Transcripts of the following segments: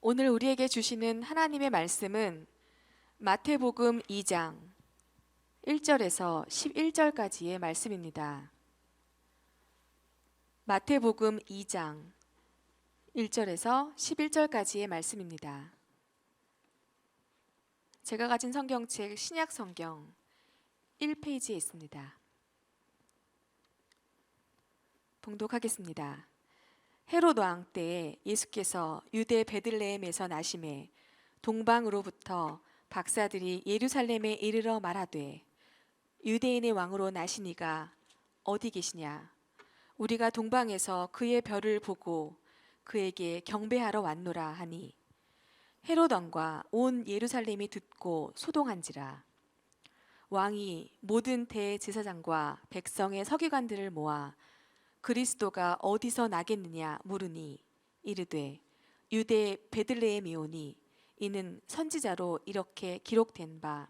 오늘 우리에게 주시는 하나님의 말씀은 마태복음 2장 1절에서 11절까지의 말씀입니다. 마태복음 2장 1절에서 11절까지의 말씀입니다. 제가 가진 성경책 신약 성경 1페이지에 있습니다. 봉독하겠습니다. 헤롯 왕 때에 예수께서 유대 베들레헴에서 나심에 동방으로부터 박사들이 예루살렘에 이르러 말하되 유대인의 왕으로 나시니가 어디 계시냐? 우리가 동방에서 그의 별을 보고 그에게 경배하러 왔노라 하니 헤롯 왕과 온 예루살렘이 듣고 소동한지라. 왕이 모든 대제사장과 백성의 서기관들을 모아 그리스도가 어디서 나겠느냐 물으니 이르되 유대 베들레헴이오니 이는 선지자로 이렇게 기록된 바.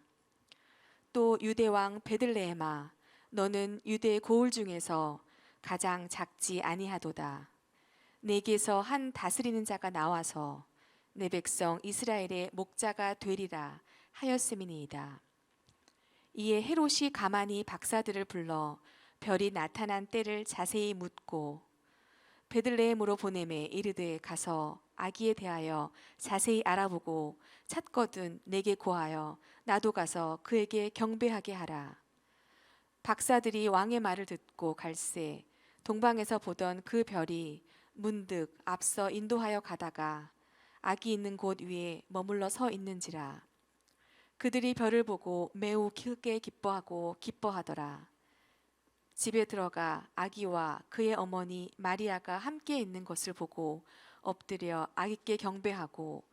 또 유대왕 베들레헴아 너는 유대 고을 중에서 가장 작지 아니하도다. 내게서 한 다스리는 자가 나와서 내 백성 이스라엘의 목자가 되리라 하였음이니이다. 이에 헤롯이 가만히 박사들을 불러 별이 나타난 때를 자세히 묻고 베들레헴으로 보내매 이르되 가서 아기에 대하여 자세히 알아보고 찾거든 내게 고하여 나도 가서 그에게 경배하게 하라. 박사들이 왕의 말을 듣고 갈새 동방에서 보던 그 별이 문득 앞서 인도하여 가다가 아기 있는 곳 위에 머물러 서 있는지라. 그들이 별을 보고 매우 크게 기뻐하더라. 집에 들어가 아기와 그의 어머니 마리아가 함께 있는 것을 보고 엎드려 아기께 경배하고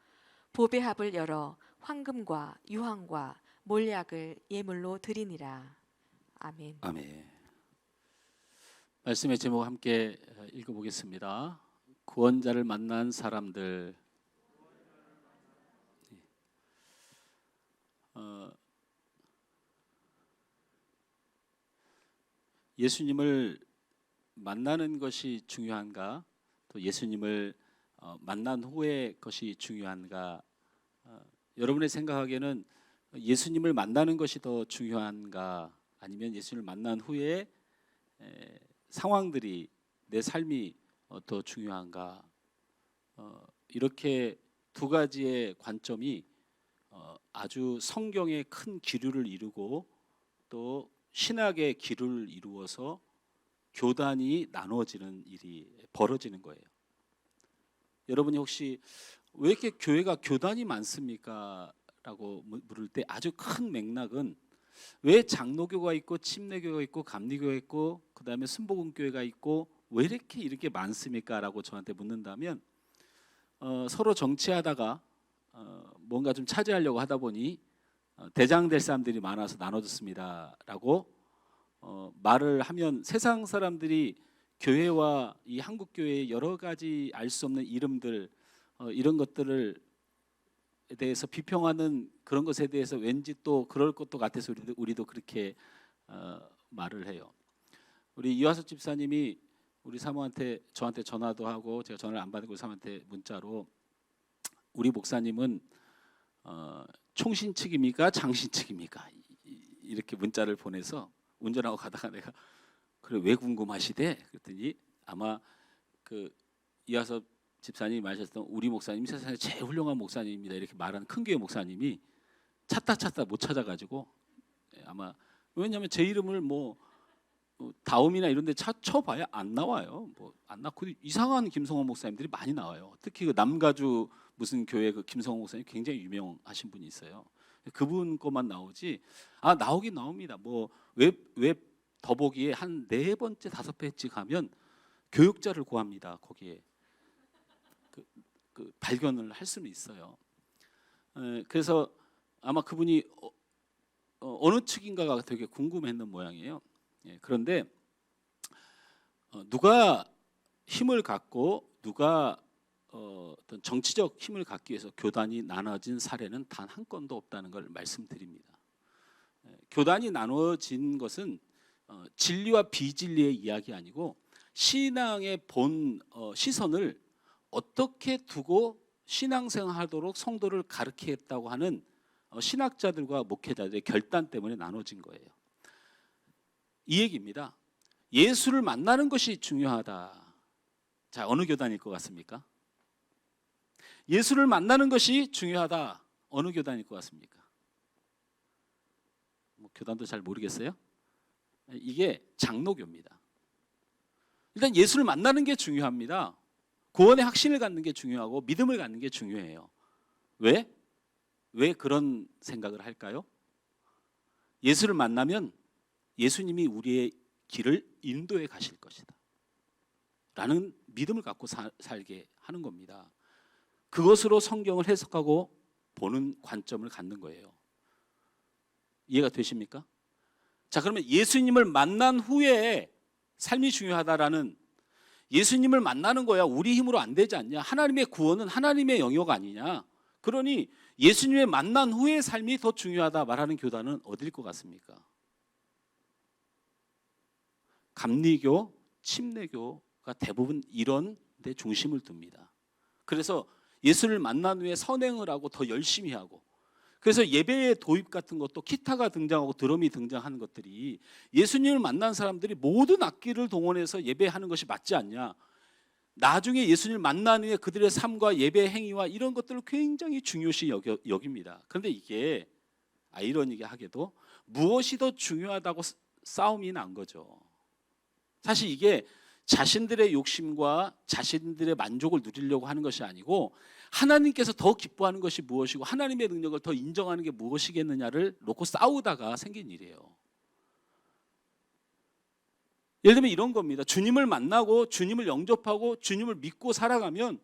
보배합을 열어 황금과 유황과 몰약을 예물로 드리니라. 아멘. 아멘. 말씀의 제목 함께 읽어보겠습니다. 구원자를 만난 사람들. 예수님을 만나는 것이 중요한가? 또 예수님을 만난 후의 것이 중요한가? 여러분의 생각하기에는 예수님을 만나는 것이 더 중요한가? 아니면 예수님을 만난 후에 상황들이 내 삶이 더 중요한가? 이렇게 두 가지의 관점이 아주 성경의 큰 기류를 이루고 또 신학의 기류를 이루어서 교단이 나눠지는 일이 벌어지는 거예요. 여러분이 혹시 왜 이렇게 교회가 교단이 많습니까? 라고 물을 때 아주 큰 맥락은 왜 장로교가 있고 침례교가 있고 감리교가 있고 그 다음에 순복음교회가 있고 왜 이렇게 많습니까? 라고 저한테 묻는다면 서로 정치하다가 뭔가 좀 차지하려고 하다 보니 대장 될 사람들이 많아서 나눠졌습니다 라고 말을 하면 세상 사람들이 교회와 이 한국 교회의 여러 가지 알 수 없는 이름들 이런 것들을 대해서 비평하는 그런 것에 대해서 왠지 또 그럴 것도 같아서 우리도 그렇게 말을 해요. 우리 이화섭 집사님이 우리 사모한테 저한테 전화도 하고 제가 전화를 안 받고 사모한테 문자로 우리 목사님은 총신측입니까 장신측입니까 이렇게 문자를 보내서 운전하고 가다가 내가 그래 왜 궁금하시대 그랬더니 아마 그 이화섭 집사님이 말하셨던 우리 목사님 세상에 제일 훌륭한 목사님입니다 이렇게 말하는 큰 교회 목사님이 찾다 못 찾아가지고 아마 왜냐하면 제 이름을 뭐 다음이나 이런 데 쳐봐야 안 나와요. 뭐 안 나고 이상한 김성원 목사님들이 많이 나와요. 특히 그 남가주 무슨 교회 그 김성원 목사님 굉장히 유명하신 분이 있어요. 그분 것만 나오지 나오긴 나옵니다. 뭐 웹 더보기에 한 4번째 5회째 가면 교육자를 구합니다. 거기에 그 발견을 할 수는 있어요. 그래서 아마 그분이 어느 측인가가 되게 궁금했는 모양이에요. 그런데 누가 힘을 갖고 누가 어떤 정치적 힘을 갖기 위해서 교단이 나눠진 사례는 단 한 건도 없다는 걸 말씀드립니다. 교단이 나눠진 것은 진리와 비진리의 이야기 아니고 신앙의 본 시선을 어떻게 두고 신앙생활하도록 성도를 가르치게 했다고 하는 신학자들과 목회자들의 결단 때문에 나눠진 거예요. 이 얘기입니다. 예수를 만나는 것이 중요하다. 자, 어느 교단일 것 같습니까? 예수를 만나는 것이 중요하다. 어느 교단일 것 같습니까? 뭐 교단도 잘 모르겠어요. 이게 장로교입니다. 일단 예수를 만나는 게 중요합니다. 구원의 확신을 갖는 게 중요하고 믿음을 갖는 게 중요해요. 왜? 왜 그런 생각을 할까요? 예수를 만나면 예수님이 우리의 길을 인도해 가실 것이다 라는 믿음을 갖고 살게 하는 겁니다. 그것으로 성경을 해석하고 보는 관점을 갖는 거예요. 이해가 되십니까? 자, 그러면 예수님을 만난 후에 삶이 중요하다라는, 예수님을 만나는 거야 우리 힘으로 안 되지 않냐? 하나님의 구원은 하나님의 영역 아니냐? 그러니 예수님을 만난 후의 삶이 더 중요하다 말하는 교단은 어딜 것 같습니까? 감리교, 침례교가 대부분 이런 데 중심을 둡니다. 그래서 예수를 만난 후에 선행을 하고 더 열심히 하고, 그래서 예배의 도입 같은 것도 기타가 등장하고 드럼이 등장하는 것들이 예수님을 만난 사람들이 모든 악기를 동원해서 예배하는 것이 맞지 않냐? 나중에 예수님을 만난 후에 그들의 삶과 예배 행위와 이런 것들을 굉장히 중요시 여깁니다. 그런데 이게 아이러니하게도 무엇이 더 중요하다고 싸움이 난 거죠. 사실 이게 자신들의 욕심과 자신들의 만족을 누리려고 하는 것이 아니고 하나님께서 더 기뻐하는 것이 무엇이고 하나님의 능력을 더 인정하는 게 무엇이겠느냐를 놓고 싸우다가 생긴 일이에요. 예를 들면 이런 겁니다. 주님을 만나고 주님을 영접하고 주님을 믿고 살아가면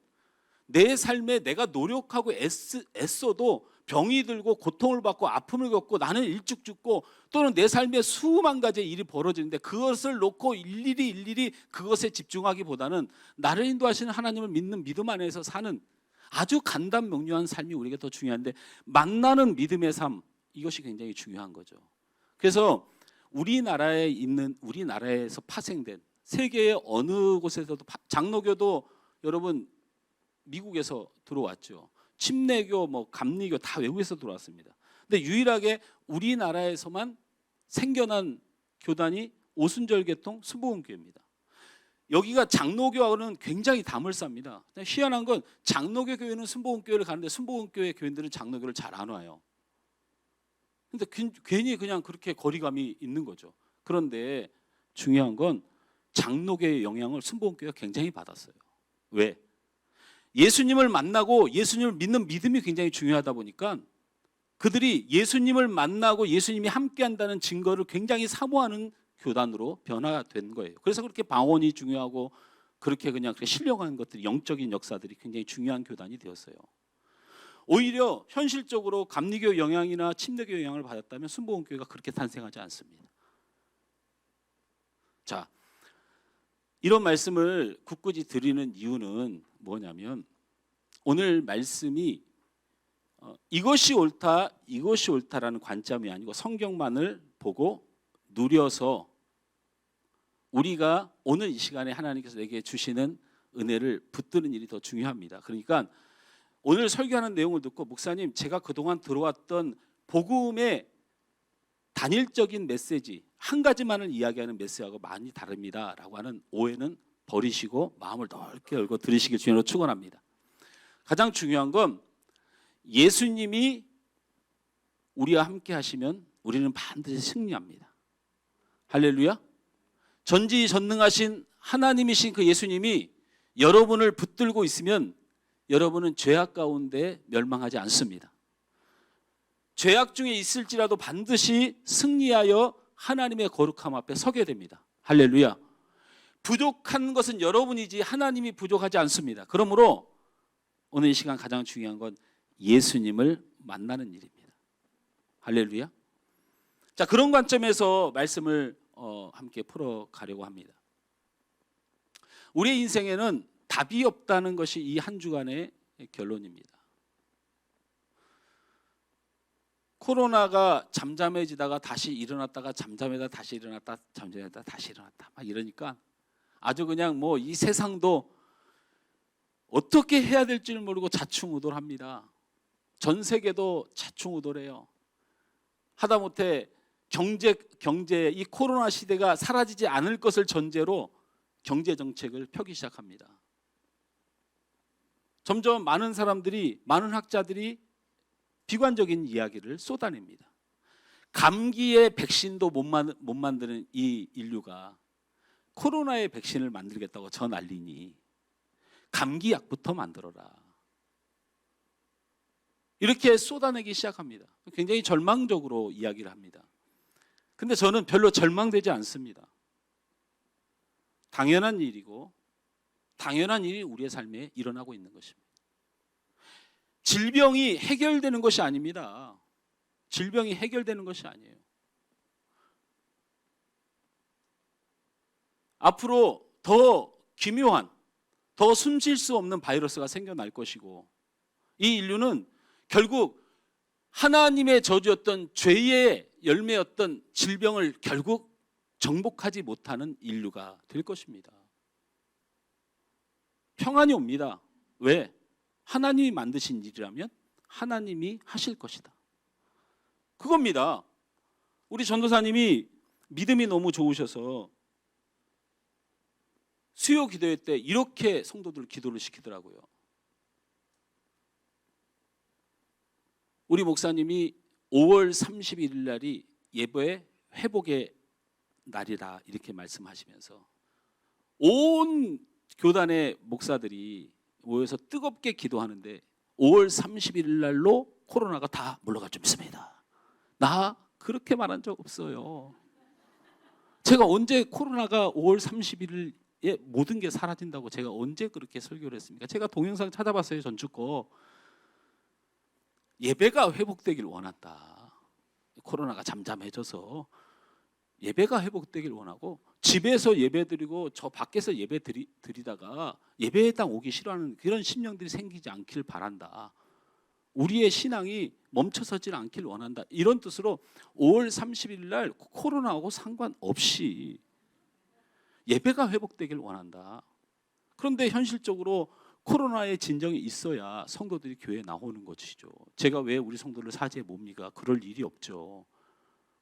내 삶에 내가 노력하고 애써도 병이 들고 고통을 받고 아픔을 겪고 나는 일찍 죽고 또는 내 삶에 수만 가지의 일이 벌어지는데 그것을 놓고 일일이 그것에 집중하기보다는 나를 인도하시는 하나님을 믿는 믿음 안에서 사는 아주 간단명료한 삶이 우리에게 더 중요한데, 만나는 믿음의 삶, 이것이 굉장히 중요한 거죠. 그래서 우리나라에서 파생된 세계의 어느 곳에서도 장로교도 여러분 미국에서 들어왔죠. 침례교, 감리교 다 외국에서 들어왔습니다. 근데 유일하게 우리나라에서만 생겨난 교단이 오순절 계통 순복음교회입니다. 여기가 장로교하고는 굉장히 다물쌉니다. 희한한 건 장로교 교회는 순복음교회를 가는데 순복음교회 교인들은 장로교를 잘 안 와요. 근데 괜히 그냥 그렇게 거리감이 있는 거죠. 그런데 중요한 건 장로교의 영향을 순복음교회가 굉장히 받았어요. 왜? 예수님을 만나고 예수님을 믿는 믿음이 굉장히 중요하다 보니까 그들이 예수님을 만나고 예수님이 함께한다는 증거를 굉장히 사모하는 교단으로 변화된 거예요. 그래서 그렇게 방언이 중요하고 그렇게 그냥 신령한 것들이, 영적인 역사들이 굉장히 중요한 교단이 되었어요. 오히려 현실적으로 감리교 영향이나 침례교 영향을 받았다면 순복음교회가 그렇게 탄생하지 않습니다. 자, 이런 말씀을 굳굳이 드리는 이유는 뭐냐면 오늘 말씀이 이것이 옳다, 이것이 옳다라는 관점이 아니고 성경만을 보고 누려서 우리가 오늘 이 시간에 하나님께서 내게 주시는 은혜를 붙드는 일이 더 중요합니다. 그러니까 오늘 설교하는 내용을 듣고 목사님, 제가 그동안 들어왔던 복음의 단일적인 메시지 한 가지만을 이야기하는 메시지하고 많이 다릅니다 라고 하는 오해는 버리시고 마음을 넓게 열고 들으시길 주님으로 축원합니다. 가장 중요한 건 예수님이 우리와 함께 하시면 우리는 반드시 승리합니다. 할렐루야. 전지전능하신 하나님이신 그 예수님이 여러분을 붙들고 있으면 여러분은 죄악 가운데 멸망하지 않습니다. 죄악 중에 있을지라도 반드시 승리하여 하나님의 거룩함 앞에 서게 됩니다. 할렐루야. 부족한 것은 여러분이지 하나님이 부족하지 않습니다. 그러므로 오늘 이 시간 가장 중요한 건 예수님을 만나는 일입니다. 할렐루야. 자, 그런 관점에서 말씀을 함께 풀어가려고 합니다. 우리의 인생에는 답이 없다는 것이 이 한 주간의 결론입니다. 코로나가 잠잠해지다가 다시 일어났다가 잠잠해다 다시 일어났다 잠잠해다 다시 일어났다 막 이러니까 아주 그냥 이 세상도 어떻게 해야 될지를 모르고 자충우돌합니다. 전 세계도 자충우돌해요. 하다못해 경제 이 코로나 시대가 사라지지 않을 것을 전제로 경제 정책을 펴기 시작합니다. 점점 많은 사람들이, 많은 학자들이 비관적인 이야기를 쏟아냅니다. 감기의 백신도 못 만드는 이 인류가 코로나의 백신을 만들겠다고 저 난리니 감기약부터 만들어라. 이렇게 쏟아내기 시작합니다. 굉장히 절망적으로 이야기를 합니다. 근데 저는 별로 절망되지 않습니다. 당연한 일이고 당연한 일이 우리의 삶에 일어나고 있는 것입니다. 질병이 해결되는 것이 아닙니다. 질병이 해결되는 것이 아니에요. 앞으로 더 기묘한, 더 숨쉴 수 없는 바이러스가 생겨날 것이고, 이 인류는 결국 하나님의 저주였던 죄의 열매였던 질병을 결국 정복하지 못하는 인류가 될 것입니다. 평안이 옵니다. 왜? 하나님이 만드신 일이라면 하나님이 하실 것이다. 그겁니다. 우리 전도사님이 믿음이 너무 좋으셔서 수요 기도회 때 이렇게 성도들 기도를 시키더라고요. 우리 목사님이 5월 31일 날이 예배의 회복의 날이다 이렇게 말씀하시면서 온 교단의 목사들이 모여서 뜨겁게 기도하는데 5월 31일 날로 코로나가 다 물러갈 줄 믿습니다. 나 그렇게 말한 적 없어요. 제가 언제 코로나가 5월 31일에 모든 게 사라진다고 제가 언제 그렇게 설교를 했습니까? 제가 동영상 찾아봤어요. 전주 거. 예배가 회복되길 원한다. 코로나가 잠잠해져서 예배가 회복되길 원하고 집에서 예배드리고 저 밖에서 예배드리다가 예배당 오기 싫어하는 그런 심령들이 생기지 않길 바란다. 우리의 신앙이 멈춰서질 않길 원한다. 이런 뜻으로 5월 30일 날 코로나하고 상관없이 예배가 회복되길 원한다. 그런데 현실적으로 코로나의 진정이 있어야 성도들이 교회에 나오는 것이죠. 제가 왜 우리 성도를 사지에 뭡니까? 그럴 일이 없죠.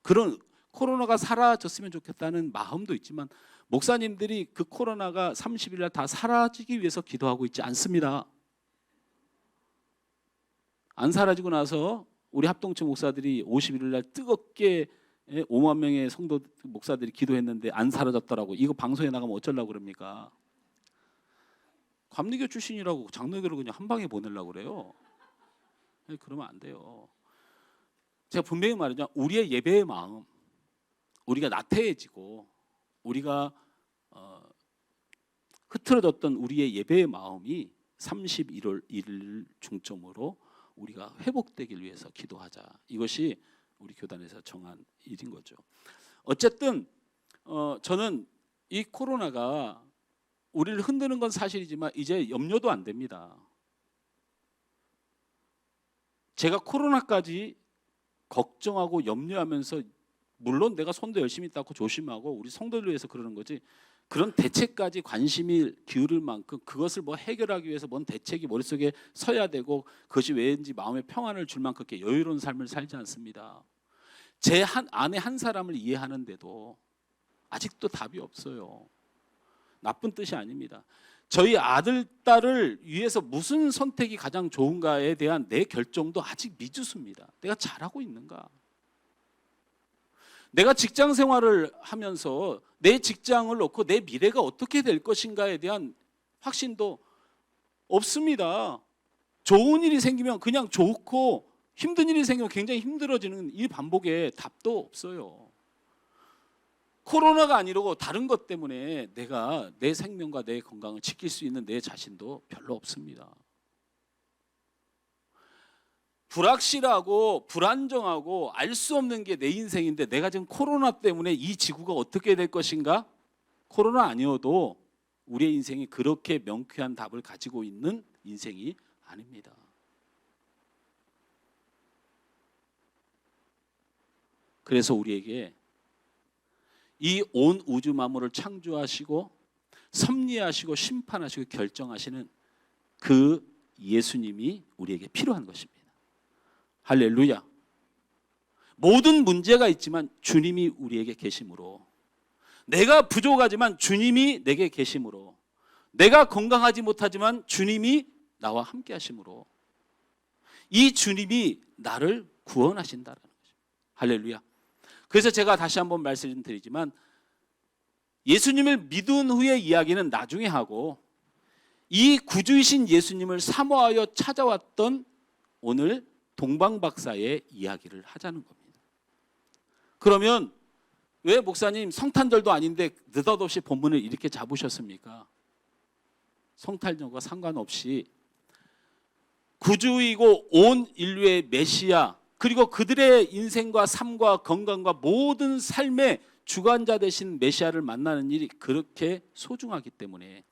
그런 코로나가 사라졌으면 좋겠다는 마음도 있지만 목사님들이 그 코로나가 30일 날 다 사라지기 위해서 기도하고 있지 않습니다. 안 사라지고 나서 우리 합동체 목사들이 51일 날 뜨겁게 5만 명의 성도 목사들이 기도했는데 안 사라졌더라고. 이거 방송에 나가면 어쩌려고 그럽니까? 감리교 출신이라고 장로교를 그냥 한 방에 보내려고 그래요. 그러면 안 돼요. 제가 분명히 말하죠. 우리의 예배의 마음, 우리가 나태해지고 우리가 흐트러졌던 우리의 예배의 마음이 31월 1일 중점으로 우리가 회복되길 위해서 기도하자. 이것이 우리 교단에서 정한 일인 거죠. 어쨌든 저는 이 코로나가 우리를 흔드는 건 사실이지만 이제 염려도 안 됩니다. 제가 코로나까지 걱정하고 염려하면서 물론 내가 손도 열심히 닦고 조심하고 우리 성도를 위해서 그러는 거지 그런 대책까지 관심이 기울일 만큼 그것을 뭐 해결하기 위해서 뭔 대책이 머릿속에 서야 되고 그것이 왠지 마음에 평안을 줄 만큼 그렇게 여유로운 삶을 살지 않습니다. 제 아내 한 사람을 이해하는데도 아직도 답이 없어요. 나쁜 뜻이 아닙니다. 저희 아들, 딸을 위해서 무슨 선택이 가장 좋은가에 대한 내 결정도 아직 미지수입니다. 내가 잘하고 있는가? 내가 직장 생활을 하면서 내 직장을 놓고 내 미래가 어떻게 될 것인가에 대한 확신도 없습니다. 좋은 일이 생기면 그냥 좋고 힘든 일이 생기면 굉장히 힘들어지는 이 반복에 답도 없어요. 코로나가 아니라고 다른 것 때문에 내가 내 생명과 내 건강을 지킬 수 있는 내 자신도 별로 없습니다. 불확실하고 불안정하고 알 수 없는 게 내 인생인데 내가 지금 코로나 때문에 이 지구가 어떻게 될 것인가? 코로나 아니어도 우리의 인생이 그렇게 명쾌한 답을 가지고 있는 인생이 아닙니다. 그래서 우리에게 이 온 우주 만물을 창조하시고 섭리하시고 심판하시고 결정하시는 그 예수님이 우리에게 필요한 것입니다. 할렐루야. 모든 문제가 있지만 주님이 우리에게 계심으로, 내가 부족하지만 주님이 내게 계심으로, 내가 건강하지 못하지만 주님이 나와 함께 하심으로 이 주님이 나를 구원하신다라는 거죠. 할렐루야. 그래서 제가 다시 한번 말씀드리지만 예수님을 믿은 후의 이야기는 나중에 하고 이 구주이신 예수님을 사모하여 찾아왔던 오늘 동방박사의 이야기를 하자는 겁니다. 그러면 왜 목사님 성탄절도 아닌데 느닷없이 본문을 이렇게 잡으셨습니까? 성탄절과 상관없이 구주이고 온 인류의 메시아, 그리고 그들의 인생과 삶과 건강과 모든 삶의 주관자 되신 메시아를 만나는 일이 그렇게 소중하기 때문에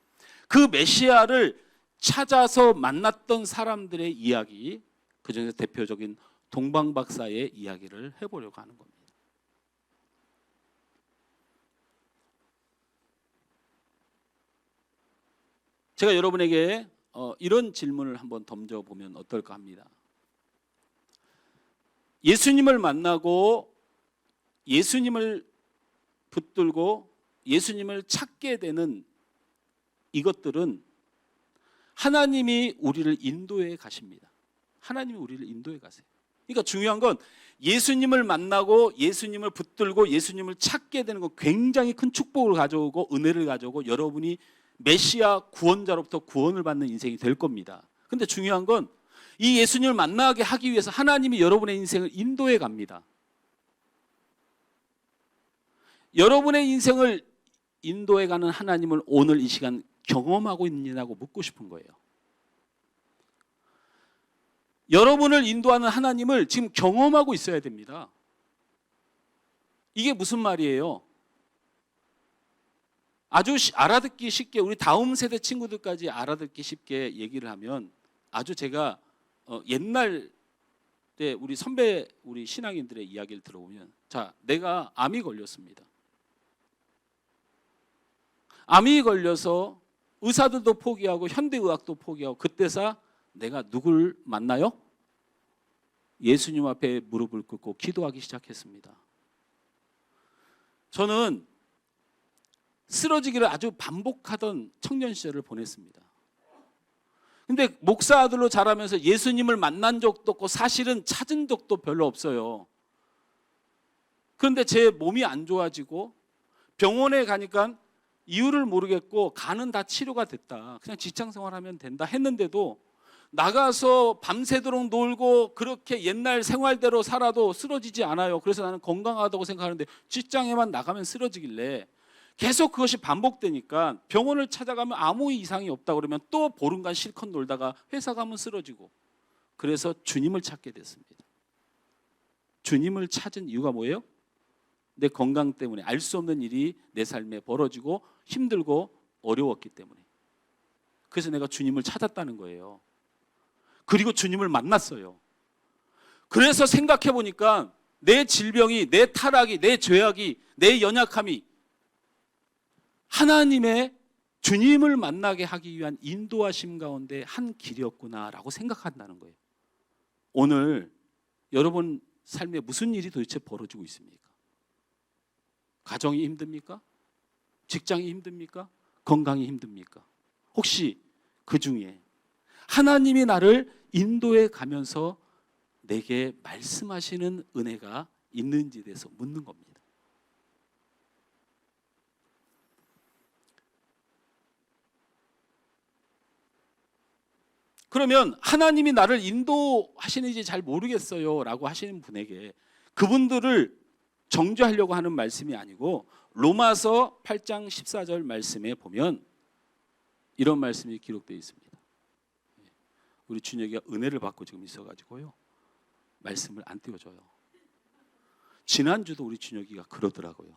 그 메시아를 찾아서 만났던 사람들의 이야기, 그중에서 대표적인 동방박사의 이야기를 해보려고 하는 겁니다. 제가 여러분에게 이런 질문을 한번 던져보면 어떨까 합니다. 예수님을 만나고 예수님을 붙들고 예수님을 찾게 되는 이것들은 하나님이 우리를 인도해 가십니다. 하나님이 우리를 인도해 가세요. 그러니까 중요한 건 예수님을 만나고 예수님을 붙들고 예수님을 찾게 되는 건 굉장히 큰 축복을 가져오고 은혜를 가져오고 여러분이 메시아 구원자로부터 구원을 받는 인생이 될 겁니다. 근데 중요한 건 이 예수님을 만나게 하기 위해서 하나님이 여러분의 인생을 인도해 갑니다. 여러분의 인생을 인도해 가는 하나님을 오늘 이 시간 경험하고 있느냐고 묻고 싶은 거예요. 여러분을 인도하는 하나님을 지금 경험하고 있어야 됩니다. 이게 무슨 말이에요? 아주 알아듣기 쉽게 우리 다음 세대 친구들까지 알아듣기 쉽게 얘기를 하면 아주 제가 옛날 때 우리 선배 우리 신앙인들의 이야기를 들어보면 자, 내가 암이 걸렸습니다. 암이 걸려서 의사들도 포기하고 현대의학도 포기하고 그때서 내가 누굴 만나요? 예수님 앞에 무릎을 꿇고 기도하기 시작했습니다. 저는 쓰러지기를 아주 반복하던 청년 시절을 보냈습니다. 근데 목사 아들로 자라면서 예수님을 만난 적도 없고 사실은 찾은 적도 별로 없어요. 그런데 제 몸이 안 좋아지고 병원에 가니까 이유를 모르겠고 가는 다 치료가 됐다. 그냥 직장 생활하면 된다 했는데도 나가서 밤새도록 놀고 그렇게 옛날 생활대로 살아도 쓰러지지 않아요. 그래서 나는 건강하다고 생각하는데 직장에만 나가면 쓰러지길래 계속 그것이 반복되니까 병원을 찾아가면 아무 이상이 없다 그러면 또 보름간 실컷 놀다가 회사 가면 쓰러지고 그래서 주님을 찾게 됐습니다. 주님을 찾은 이유가 뭐예요? 내 건강 때문에 알 수 없는 일이 내 삶에 벌어지고 힘들고 어려웠기 때문에. 그래서 내가 주님을 찾았다는 거예요. 그리고 주님을 만났어요. 그래서 생각해 보니까 내 질병이, 내 타락이, 내 죄악이, 내 연약함이 하나님의 주님을 만나게 하기 위한 인도하심 가운데 한 길이었구나라고 생각한다는 거예요. 오늘 여러분 삶에 무슨 일이 도대체 벌어지고 있습니까? 가정이 힘듭니까? 직장이 힘듭니까? 건강이 힘듭니까? 혹시 그 중에 하나님이 나를 인도해 가면서 내게 말씀하시는 은혜가 있는지에 대해서 묻는 겁니다. 그러면 하나님이 나를 인도하시는지 잘 모르겠어요 라고 하시는 분에게 그분들을 정죄하려고 하는 말씀이 아니고 로마서 8장 14절 말씀에 보면 이런 말씀이 기록되어 있습니다. 우리 준혁이가 은혜를 받고 지금 있어가지고요 말씀을 안 띄워줘요. 지난주도 우리 준혁이가 그러더라고요.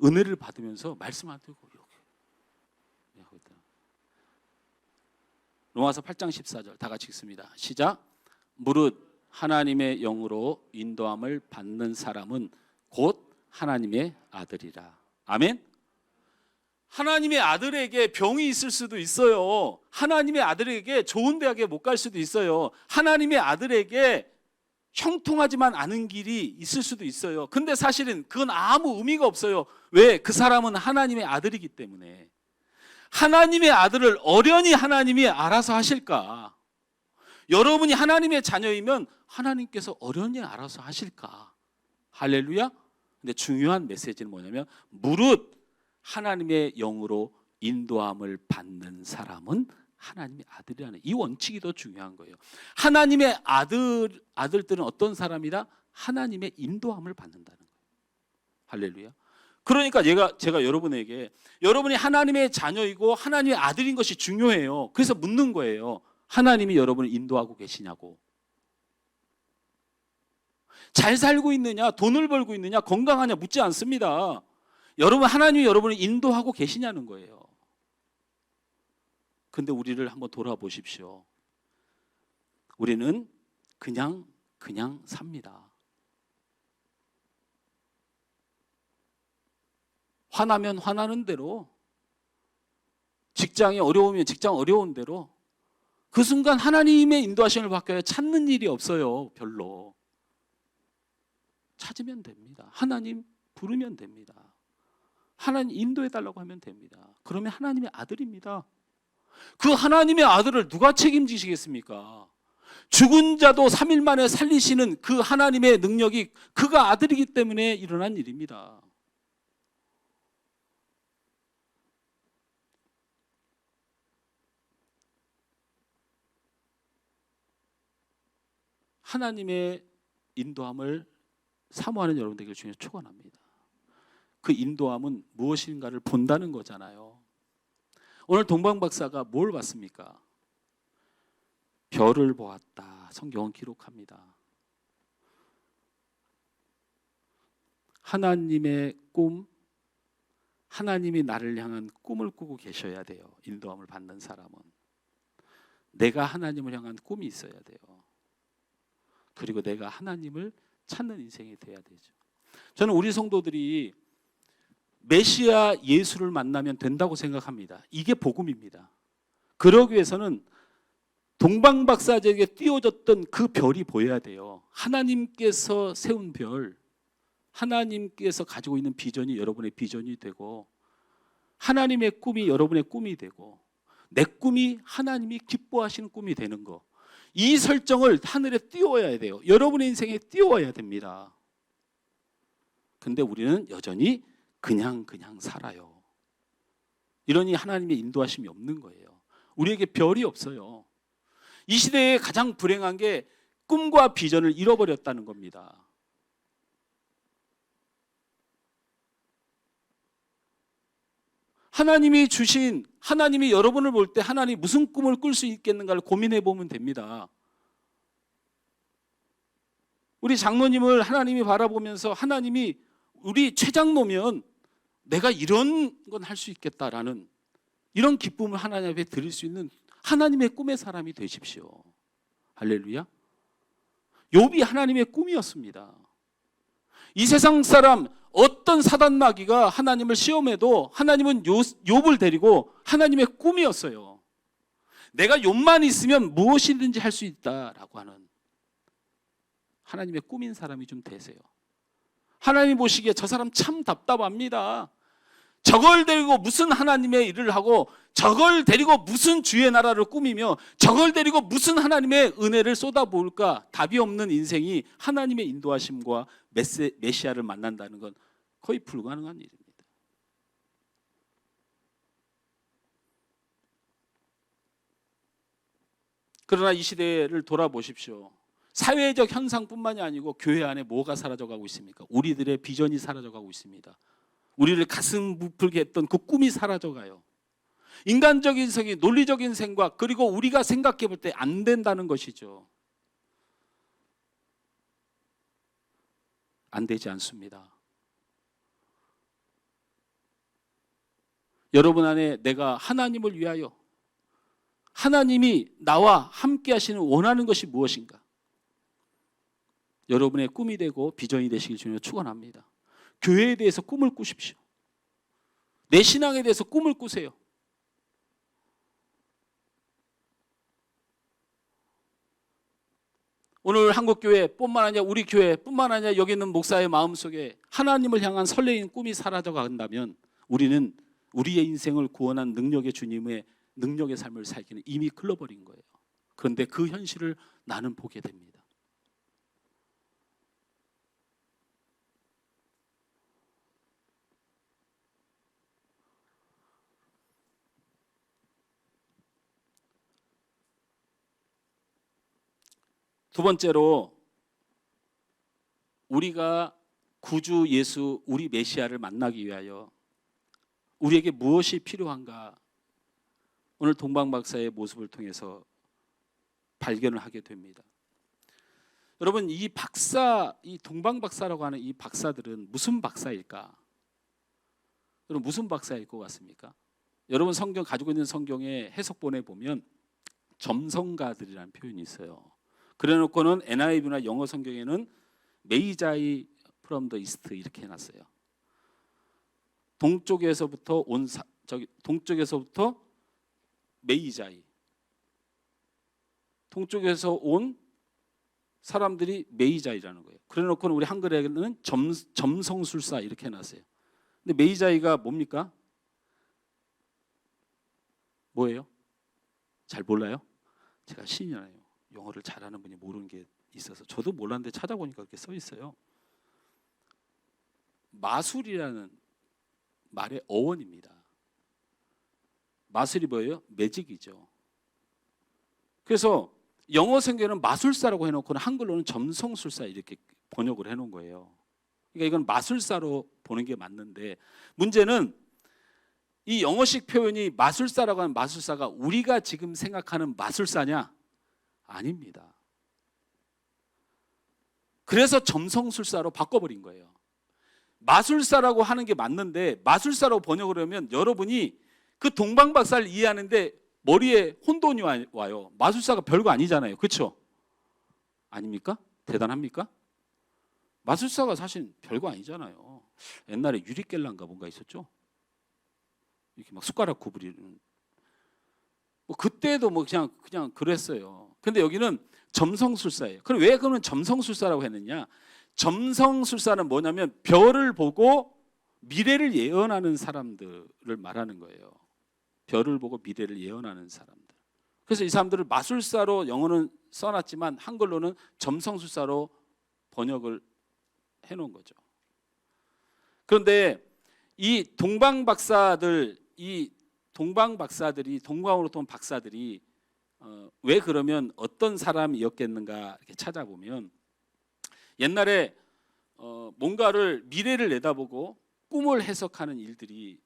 은혜를 받으면서 말씀 안 띄우고 이렇게 하고 있다. 로마서 8장 14절 다 같이 읽습니다. 시작. 무릇 하나님의 영으로 인도함을 받는 사람은 곧 하나님의 아들이라. 아멘. 하나님의 아들에게 병이 있을 수도 있어요. 하나님의 아들에게 좋은 대학에 못 갈 수도 있어요. 하나님의 아들에게 형통하지만 않은 길이 있을 수도 있어요. 근데 사실은 그건 아무 의미가 없어요. 왜? 그 사람은 하나님의 아들이기 때문에. 하나님의 아들을 어련히 하나님이 알아서 하실까? 여러분이 하나님의 자녀이면 하나님께서 어련히 알아서 하실까? 할렐루야? 근데 중요한 메시지는 뭐냐면 무릇 하나님의 영으로 인도함을 받는 사람은 하나님의 아들이라는 이 원칙이 더 중요한 거예요. 하나님의 아들들은 어떤 사람이다? 하나님의 인도함을 받는다는 거예요. 할렐루야. 그러니까 제가 여러분에게 여러분이 하나님의 자녀이고 하나님의 아들인 것이 중요해요. 그래서 묻는 거예요. 하나님이 여러분을 인도하고 계시냐고. 잘 살고 있느냐, 돈을 벌고 있느냐, 건강하냐 묻지 않습니다. 여러분, 하나님이 여러분을 인도하고 계시냐는 거예요. 근데 우리를 한번 돌아보십시오. 우리는 그냥 삽니다. 화나면 화나는 대로, 직장이 어려우면 직장 어려운 대로 그 순간 하나님의 인도하심을 받고 찾는 일이 없어요. 별로. 찾으면 됩니다. 하나님 부르면 됩니다. 하나님 인도해달라고 하면 됩니다. 그러면 하나님의 아들입니다. 그 하나님의 아들을 누가 책임지시겠습니까? 죽은 자도 3일 만에 살리시는 그 하나님의 능력이 그가 아들이기 때문에 일어난 일입니다. 하나님의 인도함을 사모하는 여러분들에게 주님 축원합니다. 그 인도함은 무엇인가를 본다는 거잖아요. 오늘 동방박사가 뭘 봤습니까? 별을 보았다. 성경은 기록합니다. 하나님의 꿈, 하나님이 나를 향한 꿈을 꾸고 계셔야 돼요. 인도함을 받는 사람은. 내가 하나님을 향한 꿈이 있어야 돼요. 그리고 내가 하나님을 찾는 인생이 돼야 되죠. 저는 우리 성도들이 메시아 예수를 만나면 된다고 생각합니다. 이게 복음입니다. 그러기 위해서는 동방박사에게 띄워졌던 그 별이 보여야 돼요. 하나님께서 세운 별, 하나님께서 가지고 있는 비전이 여러분의 비전이 되고, 하나님의 꿈이 여러분의 꿈이 되고, 내 꿈이 하나님이 기뻐하시는 꿈이 되는 거, 이 설정을 하늘에 띄워야 돼요. 여러분의 인생에 띄워야 됩니다. 근데 우리는 여전히 그냥 살아요. 이러니 하나님의 인도하심이 없는 거예요. 우리에게 별이 없어요. 이 시대에 가장 불행한 게 꿈과 비전을 잃어버렸다는 겁니다. 하나님이 주신, 하나님이 여러분을 볼 때 하나님이 무슨 꿈을 꿀 수 있겠는가를 고민해 보면 됩니다. 우리 장로님을 하나님이 바라보면서 하나님이 우리 최장로면 내가 이런 건 할 수 있겠다라는 이런 기쁨을 하나님 앞에 드릴 수 있는 하나님의 꿈의 사람이 되십시오. 할렐루야. 욥이 하나님의 꿈이었습니다. 이 세상 사람 어떤 사단 마귀가 하나님을 시험해도 하나님은 욥을 데리고 하나님의 꿈이었어요. 내가 욥만 있으면 무엇이든지 할 수 있다라고 하는 하나님의 꿈인 사람이 좀 되세요. 하나님 보시기에 저 사람 참 답답합니다. 저걸 데리고 무슨 하나님의 일을 하고, 저걸 데리고 무슨 주의 나라를 꾸미며, 저걸 데리고 무슨 하나님의 은혜를 쏟아부을까? 답이 없는 인생이 하나님의 인도하심과 메시아를 만난다는 건 거의 불가능한 일입니다. 그러나 이 시대를 돌아보십시오. 사회적 현상뿐만이 아니고 교회 안에 뭐가 사라져가고 있습니까? 우리들의 비전이 사라져가고 있습니다. 우리를 가슴 부풀게 했던 그 꿈이 사라져가요. 인간적인 생각, 논리적인 생각, 그리고 우리가 생각해 볼 때 안 된다는 것이죠. 안 되지 않습니다. 여러분 안에 내가 하나님을 위하여, 하나님이 나와 함께 하시는 원하는 것이 무엇인가? 여러분의 꿈이 되고 비전이 되시길 주님으로 축원합니다. 교회에 대해서 꿈을 꾸십시오. 내 신앙에 대해서 꿈을 꾸세요. 오늘 한국교회뿐만 아니라 우리 교회뿐만 아니라 여기 있는 목사의 마음속에 하나님을 향한 설레이는 꿈이 사라져 간다면 우리는 우리의 인생을 구원한 능력의 주님의 능력의 삶을 살기는 이미 흘러버린 거예요. 그런데 그 현실을 나는 보게 됩니다. 두 번째로 우리가 구주 예수 우리 메시아를 만나기 위하여 우리에게 무엇이 필요한가 오늘 동방박사의 모습을 통해서 발견을 하게 됩니다. 여러분 이 동방박사라고 하는 이 박사들은 무슨 박사일까? 여러분 무슨 박사일 것 같습니까? 여러분 성경 가지고 있는 성경의 해석본에 보면 점성가들이라는 표현이 있어요. 그래놓고는 NIV나 영어 성경에는 메이자이 from the east 이렇게 해놨어요. 동쪽에서부터 동쪽에서부터 메이자이, 동쪽에서 온 사람들이 메이자이라는 거예요. 그래놓고는 우리 한글에는 점성술사 이렇게 해놨어요. 근데 메이자이가 뭡니까? 뭐예요? 잘 몰라요? 제가 신이 나요. 영어를 잘하는 분이 모르는 게 있어서 저도 몰랐는데 찾아보니까 그렇게 써 있어요. 마술이라는 말의 어원입니다. 마술이 뭐예요? 매직이죠. 그래서 영어 성경에는 마술사라고 해놓고는 한글로는 점성술사 이렇게 번역을 해놓은 거예요. 그러니까 이건 마술사로 보는 게 맞는데 문제는 이 영어식 표현이 마술사라고 하는 마술사가 우리가 지금 생각하는 마술사냐? 아닙니다. 그래서 점성술사로 바꿔버린 거예요. 마술사라고 하는 게 맞는데 마술사로 번역을 하면 여러분이 그 동방박사를 이해하는데 머리에 혼돈이 와요. 마술사가 별거 아니잖아요. 그렇죠? 아닙니까? 대단합니까? 마술사가 사실 별거 아니잖아요. 옛날에 유리겔라인가 뭔가 있었죠? 이렇게 막 숟가락 구부리는 뭐 그때도 뭐 그냥 그랬어요. 근데 여기는 점성술사예요. 그럼 왜 그러면 점성술사라고 했느냐? 점성술사는 뭐냐면 별을 보고 미래를 예언하는 사람들을 말하는 거예요. 별을 보고 미래를 예언하는 사람들. 그래서 이 사람들을 마술사로 영어는 써놨지만 한글로는 점성술사로 번역을 해놓은 거죠. 그런데 이 동방박사들이 동방으로 온 박사들이 왜 그러면 어떤 사람이었겠는가 이렇게 찾아보면 옛날에 뭔가를 미래를 내다보고 꿈을 해석하는 일들이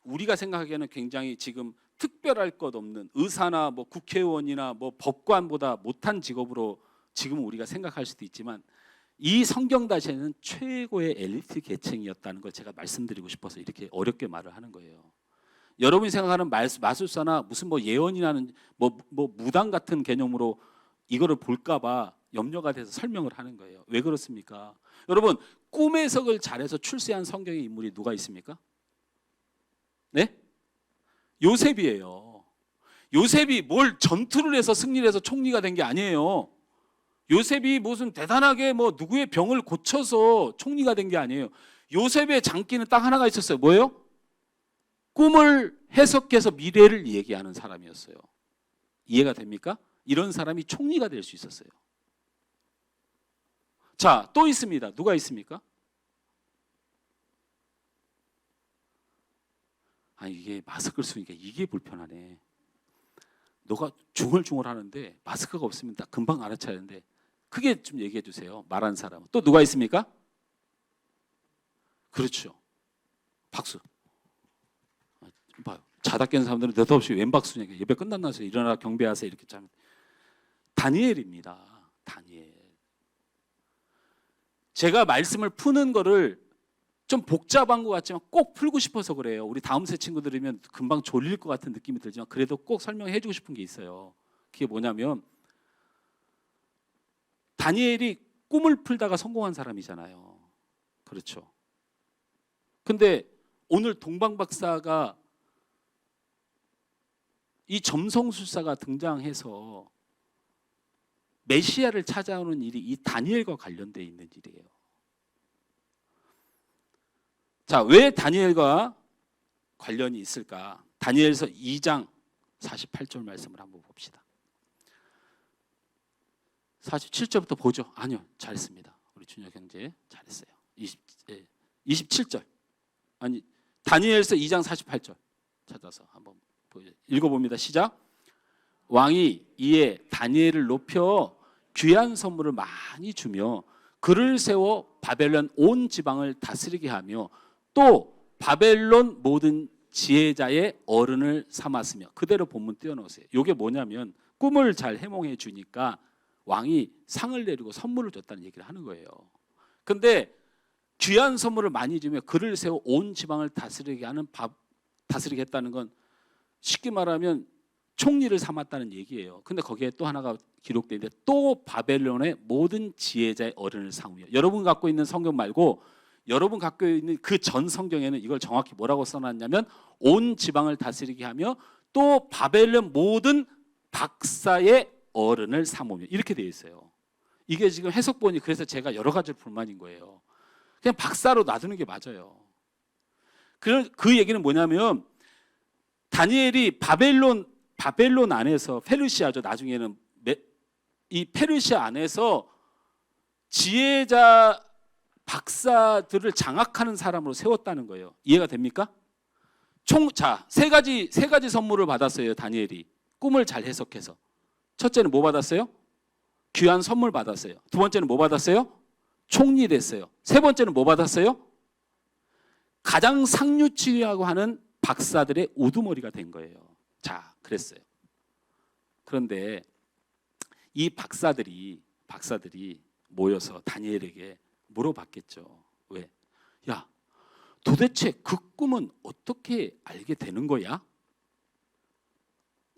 우리가 생각하기에는 굉장히 지금 특별할 것 없는 의사나 뭐 국회의원이나 뭐 법관보다 못한 직업으로 지금 우리가 생각할 수도 있지만 이 성경다시에는 최고의 엘리트 계층이었다는 걸 제가 말씀드리고 싶어서 이렇게 어렵게 말을 하는 거예요. 여러분이 생각하는 마술사나 무슨 뭐 예언이라는 뭐 무당 같은 개념으로 이거를 볼까봐 염려가 돼서 설명을 하는 거예요. 왜 그렇습니까? 여러분 꿈 해석을 잘해서 출세한 성경의 인물이 누가 있습니까? 네? 요셉이에요. 요셉이 뭘 전투를 해서 승리를 해서 총리가 된 게 아니에요. 요셉이 무슨 대단하게 뭐 누구의 병을 고쳐서 총리가 된 게 아니에요. 요셉의 장기는 딱 하나가 있었어요. 뭐예요? 꿈을 해석해서 미래를 얘기하는 사람이었어요. 이해가 됩니까? 이런 사람이 총리가 될 수 있었어요. 자, 또 있습니다. 누가 있습니까? 이게 마스크를 쓰니까 이게 불편하네. 너가 중얼중얼 하는데 마스크가 없으면 딱 금방 알아차야 하는데 크게 좀 얘기해 주세요. 말한 사람은. 또 누가 있습니까? 그렇죠. 박수. 봐요. 자다 깬 사람들은 느닷없이 웬 박수냐. 예배 끝났나서 일어나 경배하세요. 이렇게 참. 다니엘입니다. 다니엘. 제가 말씀을 푸는 거를 좀 복잡한 것 같지만 꼭 풀고 싶어서 그래요. 우리 다음 세 친구 들으면 금방 졸릴 것 같은 느낌이 들지만 그래도 꼭 설명해 주고 싶은 게 있어요. 그게 뭐냐면 다니엘이 꿈을 풀다가 성공한 사람이잖아요. 그렇죠. 근데 오늘 동방 박사가 이 점성술사가 등장해서 메시아를 찾아오는 일이 이 다니엘과 관련되어 있는 일이에요. 자, 왜 다니엘과 관련이 있을까? 다니엘서 2장 48절 말씀을 한번 봅시다. 47절부터 보죠. 아니요, 잘했습니다. 우리 준혁 형제 잘했어요. 27절. 아니, 다니엘서 2장 48절 찾아서 한번 읽어봅니다. 시작. 왕이 이에 다니엘을 높여 귀한 선물을 많이 주며 그를 세워 바벨론 온 지방을 다스리게 하며 또 바벨론 모든 지혜자의 어른을 삼았으며, 그대로 본문 띄워놓으세요. 이게 뭐냐면 꿈을 잘 해몽해 주니까 왕이 상을 내리고 선물을 줬다는 얘기를 하는 거예요. 근데 귀한 선물을 많이 주며 그를 세워 온 지방을 다스리게 했다는 건 쉽게 말하면 총리를 삼았다는 얘기예요. 근데 거기에 또 하나가 기록되어 있는데 또 바벨론의 모든 지혜자의 어른을 삼으며, 여러분 갖고 있는 성경 말고 여러분 갖고 있는 그 전 성경에는 이걸 정확히 뭐라고 써놨냐면 온 지방을 다스리게 하며 또 바벨론 모든 박사의 어른을 삼으며, 이렇게 되어 있어요. 이게 지금 해석본이 그래서 제가 여러 가지 불만인 거예요. 그냥 박사로 놔두는 게 맞아요. 그 얘기는 뭐냐면 다니엘이 바벨론 안에서, 페르시아죠. 나중에는 이 페르시아 안에서 지혜자 박사들을 장악하는 사람으로 세웠다는 거예요. 이해가 됩니까? 세 가지 선물을 받았어요. 다니엘이 꿈을 잘 해석해서. 첫째는 뭐 받았어요? 귀한 선물 받았어요. 두 번째는 뭐 받았어요? 총리 됐어요. 세 번째는 뭐 받았어요? 가장 상류층이라고 하는 박사들의 우두머리가 된 거예요. 자, 그랬어요. 그런데 이 박사들이 모여서 다니엘에게 물어봤겠죠. 왜? 야, 도대체 그 꿈은 어떻게 알게 되는 거야?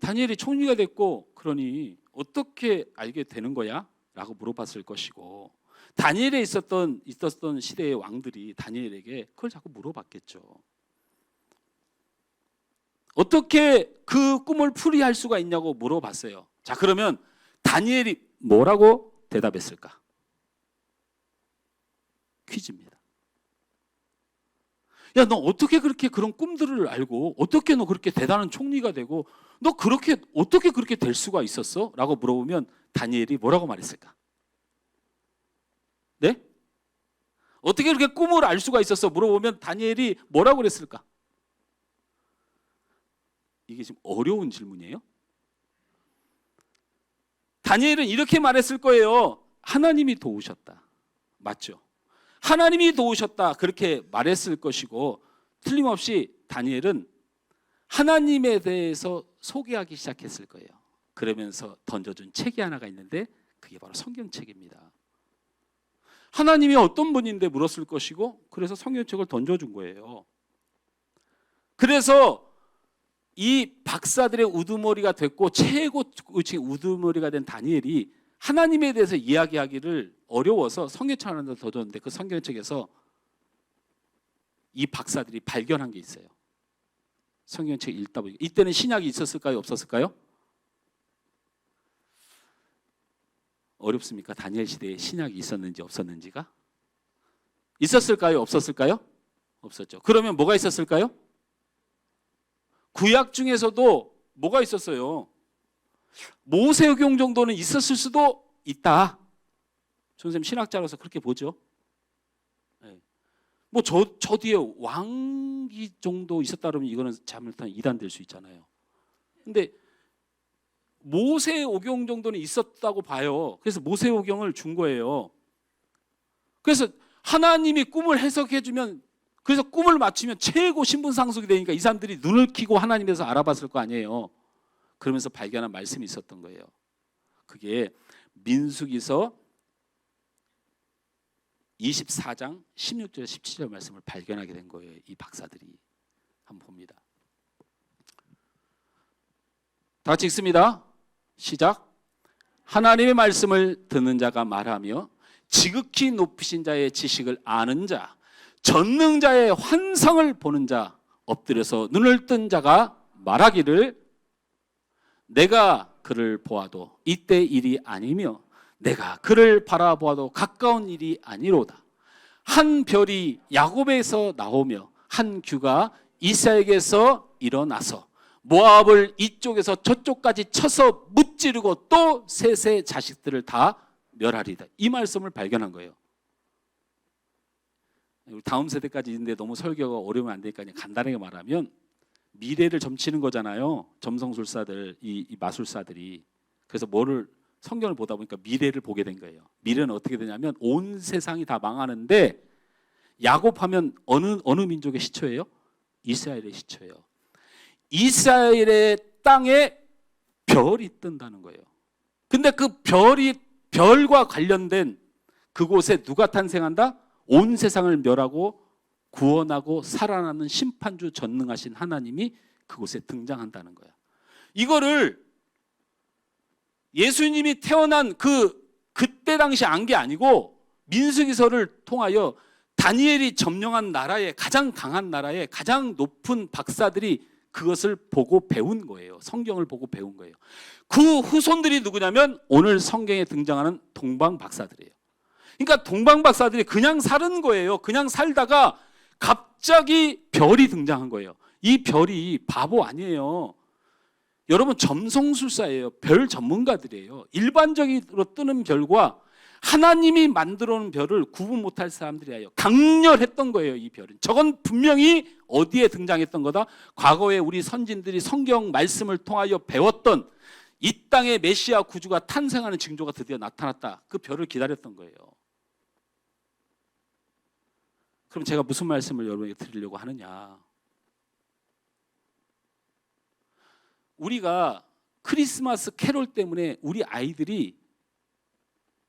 다니엘이 총리가 됐고 그러니 어떻게 알게 되는 거야? 라고 물어봤을 것이고, 다니엘에 있었던 시대의 왕들이 다니엘에게 그걸 자꾸 물어봤겠죠. 어떻게 그 꿈을 풀이할 수가 있냐고 물어봤어요. 자, 그러면 다니엘이 뭐라고 대답했을까? 퀴즈입니다. 야, 너 어떻게 그렇게 그런 꿈들을 알고 어떻게 너 그렇게 대단한 총리가 되고 너 그렇게 어떻게 그렇게 될 수가 있었어? 라고 물어보면 다니엘이 뭐라고 말했을까? 네? 어떻게 그렇게 꿈을 알 수가 있었어? 물어보면 다니엘이 뭐라고 그랬을까? 이게 지금 어려운 질문이에요. 다니엘은 이렇게 말했을 거예요. 하나님이 도우셨다. 맞죠? 하나님이 도우셨다. 그렇게 말했을 것이고, 틀림없이 다니엘은 하나님에 대해서 소개하기 시작했을 거예요. 그러면서 던져준 책이 하나가 있는데 그게 바로 성경책입니다. 하나님이 어떤 분인데 물었을 것이고, 그래서 성경책을 던져준 거예요. 그래서 이 박사들의 우두머리가 됐고 최고의 우두머리가 된 다니엘이 하나님에 대해서 이야기하기를 어려워서 성경책 하나 더 줬는데, 그 성경책에서 이 박사들이 발견한 게 있어요. 성경책 읽다 보니까 이때는 신약이 있었을까요? 없었을까요? 어렵습니까? 다니엘 시대에 신약이 있었는지 없었는지가? 있었을까요? 없었을까요? 없었죠. 그러면 뭐가 있었을까요? 구약 중에서도 뭐가 있었어요? 모세오경 정도는 있었을 수도 있다. 선생님 신학자로서 그렇게 보죠. 네. 뭐 저 뒤에 왕기 정도 있었다 그러면 이거는 잘못하면 이단될 수 있잖아요. 근데 모세오경 정도는 있었다고 봐요. 그래서 모세오경을 준 거예요. 그래서 하나님이 꿈을 해석해 주면, 그래서 꿈을 맞추면 최고 신분상속이 되니까 이 사람들이 눈을 켜고 하나님에 대해서 알아봤을 거 아니에요. 그러면서 발견한 말씀이 있었던 거예요. 그게 민수기서 24장 16절 17절 말씀을 발견하게 된 거예요. 이 박사들이. 한번 봅니다. 다 같이 읽습니다. 시작. 하나님의 말씀을 듣는 자가 말하며 지극히 높으신 자의 지식을 아는 자, 전능자의 환상을 보는 자, 엎드려서 눈을 뜬 자가 말하기를 내가 그를 보아도 이때 일이 아니며 내가 그를 바라보아도 가까운 일이 아니로다. 한 별이 야곱에서 나오며 한 규가 이스라엘에게서 일어나서 모압을 이쪽에서 저쪽까지 쳐서 무찌르고 또 셋의 자식들을 다 멸하리다. 이 말씀을 발견한 거예요. 우리 다음 세대까지 있는데 너무 설교가 어려우면 안 되니까 그냥 간단하게 말하면 미래를 점치는 거잖아요. 점성술사들, 이 마술사들이. 그래서 뭐를 성경을 보다 보니까 미래를 보게 된 거예요. 미래는 어떻게 되냐면 온 세상이 다 망하는데 야곱하면 어느 민족의 시초예요? 이스라엘의 시초예요. 이스라엘의 땅에 별이 뜬다는 거예요. 근데 그 별과 관련된 그곳에 누가 탄생한다? 온 세상을 멸하고 구원하고 살아나는 심판주 전능하신 하나님이 그곳에 등장한다는 거야. 이거를 예수님이 태어난 그때 당시 안 게 아니고 민수기서를 통하여 다니엘이 점령한 나라에 가장 강한 나라에 가장 높은 박사들이 그것을 보고 배운 거예요. 성경을 보고 배운 거예요. 그 후손들이 누구냐면 오늘 성경에 등장하는 동방 박사들이에요. 그러니까 동방 박사들이 그냥 사는 거예요. 그냥 살다가 갑자기 별이 등장한 거예요. 이 별이 바보 아니에요. 여러분 점성술사예요. 별 전문가들이에요. 일반적으로 뜨는 별과 하나님이 만들어 놓은 별을 구분 못할 사람들이에요. 강렬했던 거예요. 이 별은. 저건 분명히 어디에 등장했던 거다? 과거에 우리 선진들이 성경 말씀을 통하여 배웠던 이 땅에 메시아 구주가 탄생하는 징조가 드디어 나타났다. 그 별을 기다렸던 거예요. 그럼 제가 무슨 말씀을 여러분에게 드리려고 하느냐? 우리가 크리스마스 캐롤 때문에 우리 아이들이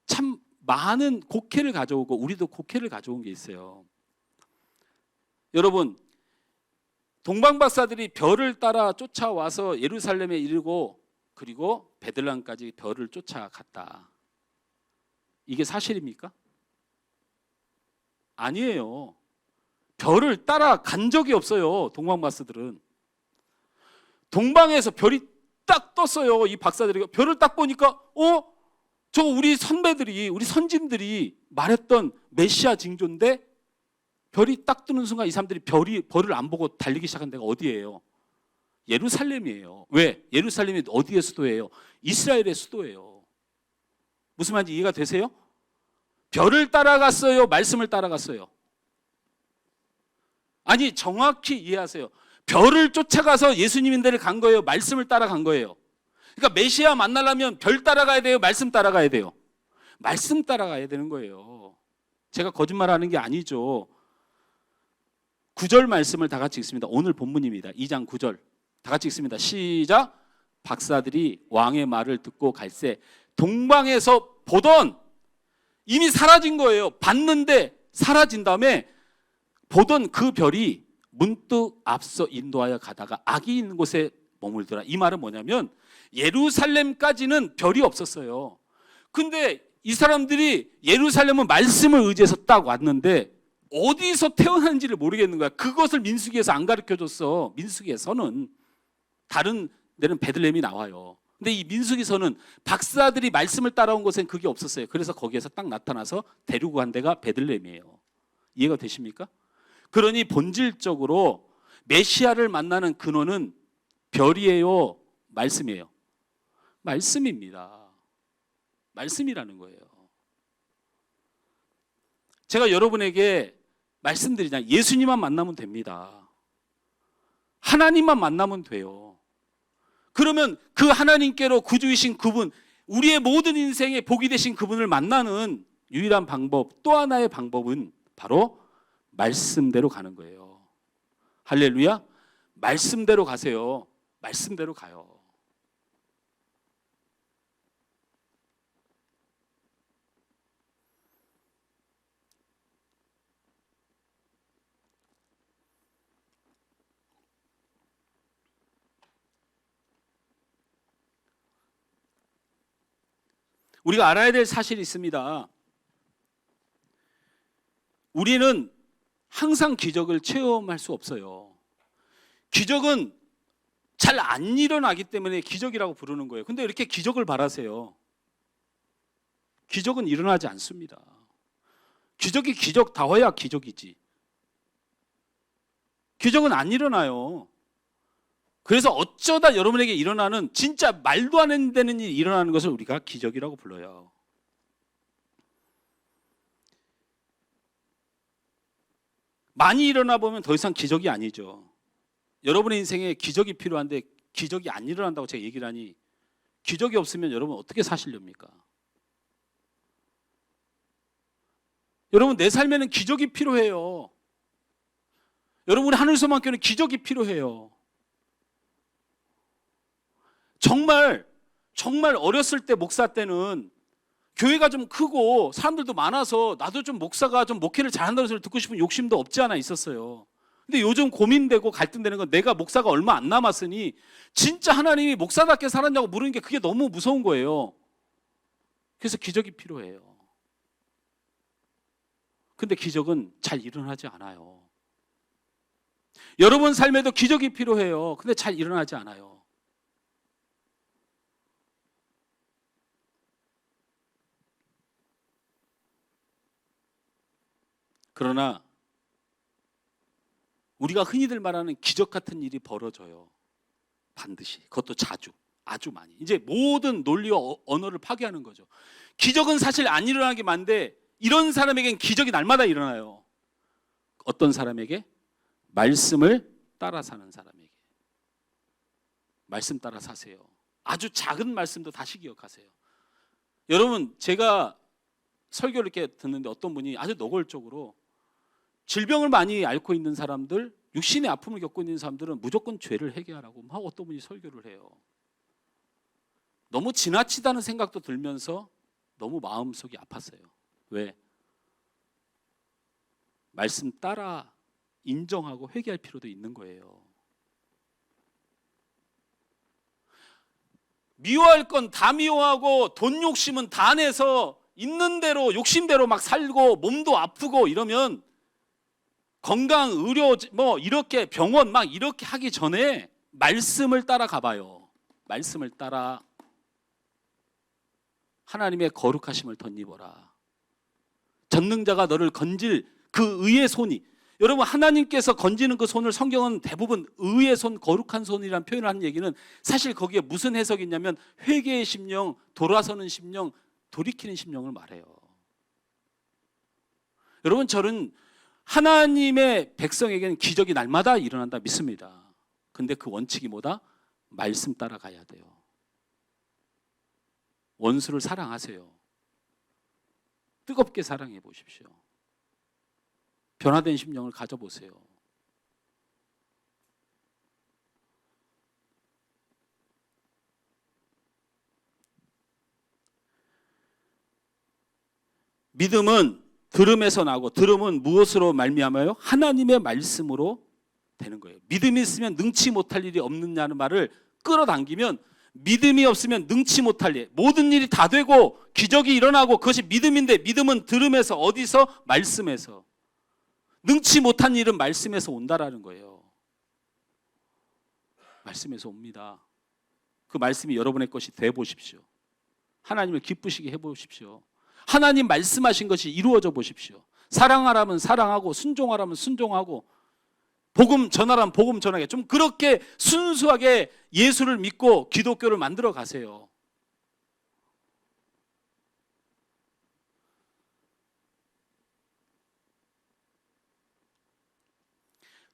참 많은 곡해를 가져오고 우리도 곡해를 가져온 게 있어요. 여러분, 동방 박사들이 별을 따라 쫓아와서 예루살렘에 이르고 그리고 베들레헴까지 별을 쫓아갔다. 이게 사실입니까? 아니에요. 별을 따라간 적이 없어요. 동방 박사들은. 동방에서 별이 딱 떴어요. 이 박사들이 별을 딱 보니까 저 우리 선배들이 우리 선진들이 말했던 메시아 징조인데 별이 딱 뜨는 순간 이 사람들이 별을 안 보고 달리기 시작한 데가 어디예요? 예루살렘이에요. 왜? 예루살렘이 어디의 수도예요? 이스라엘의 수도예요. 무슨 말인지 이해가 되세요? 별을 따라갔어요? 말씀을 따라갔어요? 아니 정확히 이해하세요. 별을 쫓아가서 예수님 인데를 간 거예요? 말씀을 따라간 거예요? 그러니까 메시아 만나려면 별 따라가야 돼요? 말씀 따라가야 돼요? 말씀 따라가야 되는 거예요. 제가 거짓말하는 게 아니죠. 9절 말씀을 다 같이 읽습니다. 오늘 본문입니다. 2장 9절 다 같이 읽습니다. 시작. 박사들이 왕의 말을 듣고 갈새 동방에서 보던 이미 사라진 거예요. 봤는데 사라진 다음에 보던 그 별이 문득 앞서 인도하여 가다가 악이 있는 곳에 머물더라. 이 말은 뭐냐면 예루살렘까지는 별이 없었어요. 근데 이 사람들이 예루살렘은 말씀을 의지해서 딱 왔는데 어디서 태어난지를 모르겠는 거야. 그것을 민수기에서 안 가르쳐줬어. 민수기에서는 다른 데는 베들레헴이 나와요. 근데 이 민수기서는 박사들이 말씀을 따라온 곳엔 그게 없었어요. 그래서 거기에서 딱 나타나서 데리고 간 데가 베들레헴이에요. 이해가 되십니까? 그러니 본질적으로 메시아를 만나는 근원은 별이에요? 말씀이에요? 말씀입니다. 말씀이라는 거예요. 제가 여러분에게 말씀드리자. 예수님만 만나면 됩니다. 하나님만 만나면 돼요. 그러면 그 하나님께로 구주이신 그분, 우리의 모든 인생의 복이 되신 그분을 만나는 유일한 방법, 또 하나의 방법은 바로 말씀대로 가는 거예요. 할렐루야. 말씀대로 가세요. 말씀대로 가요. 우리가 알아야 될 사실이 있습니다. 우리는 항상 기적을 체험할 수 없어요. 기적은 잘 안 일어나기 때문에 기적이라고 부르는 거예요. 근데 이렇게 기적을 바라세요. 기적은 일어나지 않습니다. 기적이 기적다워야 기적이지. 기적은 안 일어나요. 그래서 어쩌다 여러분에게 일어나는 진짜 말도 안 되는 일이 일어나는 것을 우리가 기적이라고 불러요. 많이 일어나 보면 더 이상 기적이 아니죠. 여러분의 인생에 기적이 필요한데 기적이 안 일어난다고 제가 얘기를 하니 기적이 없으면 여러분 어떻게 사시렵니까? 여러분 내 삶에는 기적이 필요해요. 여러분 우리 하늘소망교회는 기적이 필요해요. 정말 어렸을 때 목사 때는 교회가 좀 크고 사람들도 많아서 나도 좀 목사가 좀 목회를 잘한다는 소리를 듣고 싶은 욕심도 없지 않아 있었어요. 근데 요즘 고민되고 갈등되는 건 내가 목사가 얼마 안 남았으니 진짜 하나님이 목사답게 살았냐고 물으는 게 그게 너무 무서운 거예요. 그래서 기적이 필요해요. 근데 기적은 잘 일어나지 않아요. 여러분 삶에도 기적이 필요해요. 근데 잘 일어나지 않아요. 그러나 우리가 흔히들 말하는 기적 같은 일이 벌어져요. 반드시. 그것도 자주. 아주 많이. 이제 모든 논리와 언어를 파괴하는 거죠. 기적은 사실 안 일어나게 만데 이런 사람에겐 기적이 날마다 일어나요. 어떤 사람에게? 말씀을 따라 사는 사람에게. 말씀 따라 사세요. 아주 작은 말씀도 다시 기억하세요. 여러분 제가 설교를 이렇게 듣는데 어떤 분이 아주 노골적으로 질병을 많이 앓고 있는 사람들, 육신의 아픔을 겪고 있는 사람들은 무조건 죄를 회개하라고 막 어떤 분이 설교를 해요. 너무 지나치다는 생각도 들면서 너무 마음속이 아팠어요. 왜? 말씀 따라 인정하고 회개할 필요도 있는 거예요. 미워할 건 다 미워하고 돈 욕심은 다 내서 있는 대로 욕심대로 막 살고 몸도 아프고 이러면 건강, 의료 뭐 이렇게 병원 막 이렇게 하기 전에 말씀을 따라 가봐요. 말씀을 따라 하나님의 거룩하심을 덧입어라. 전능자가 너를 건질 그 의의 손이, 여러분 하나님께서 건지는 그 손을 성경은 대부분 의의 손, 거룩한 손이라는 표현을 하는 얘기는 사실 거기에 무슨 해석이 있냐면 회개의 심령, 돌아서는 심령, 돌이키는 심령을 말해요. 여러분 저는 하나님의 백성에게는 기적이 날마다 일어난다 믿습니다. 근데 그 원칙이 뭐다? 말씀 따라가야 돼요. 원수를 사랑하세요. 뜨겁게 사랑해 보십시오. 변화된 심령을 가져보세요. 믿음은 들음에서 나고 들음은 무엇으로 말미암아요? 하나님의 말씀으로 되는 거예요. 믿음이 있으면 능치 못할 일이 없느냐는 말을 끌어당기면 믿음이 없으면 능치 못할 일, 모든 일이 다 되고 기적이 일어나고 그것이 믿음인데 믿음은 들음에서 어디서? 말씀에서. 능치 못한 일은 말씀에서 온다라는 거예요. 말씀에서 옵니다. 그 말씀이 여러분의 것이 돼 보십시오. 하나님을 기쁘시게 해 보십시오. 하나님 말씀하신 것이 이루어져 보십시오. 사랑하라면 사랑하고 순종하라면 순종하고 복음 전하라면 복음 전하게, 좀 그렇게 순수하게 예수를 믿고 기독교를 만들어 가세요.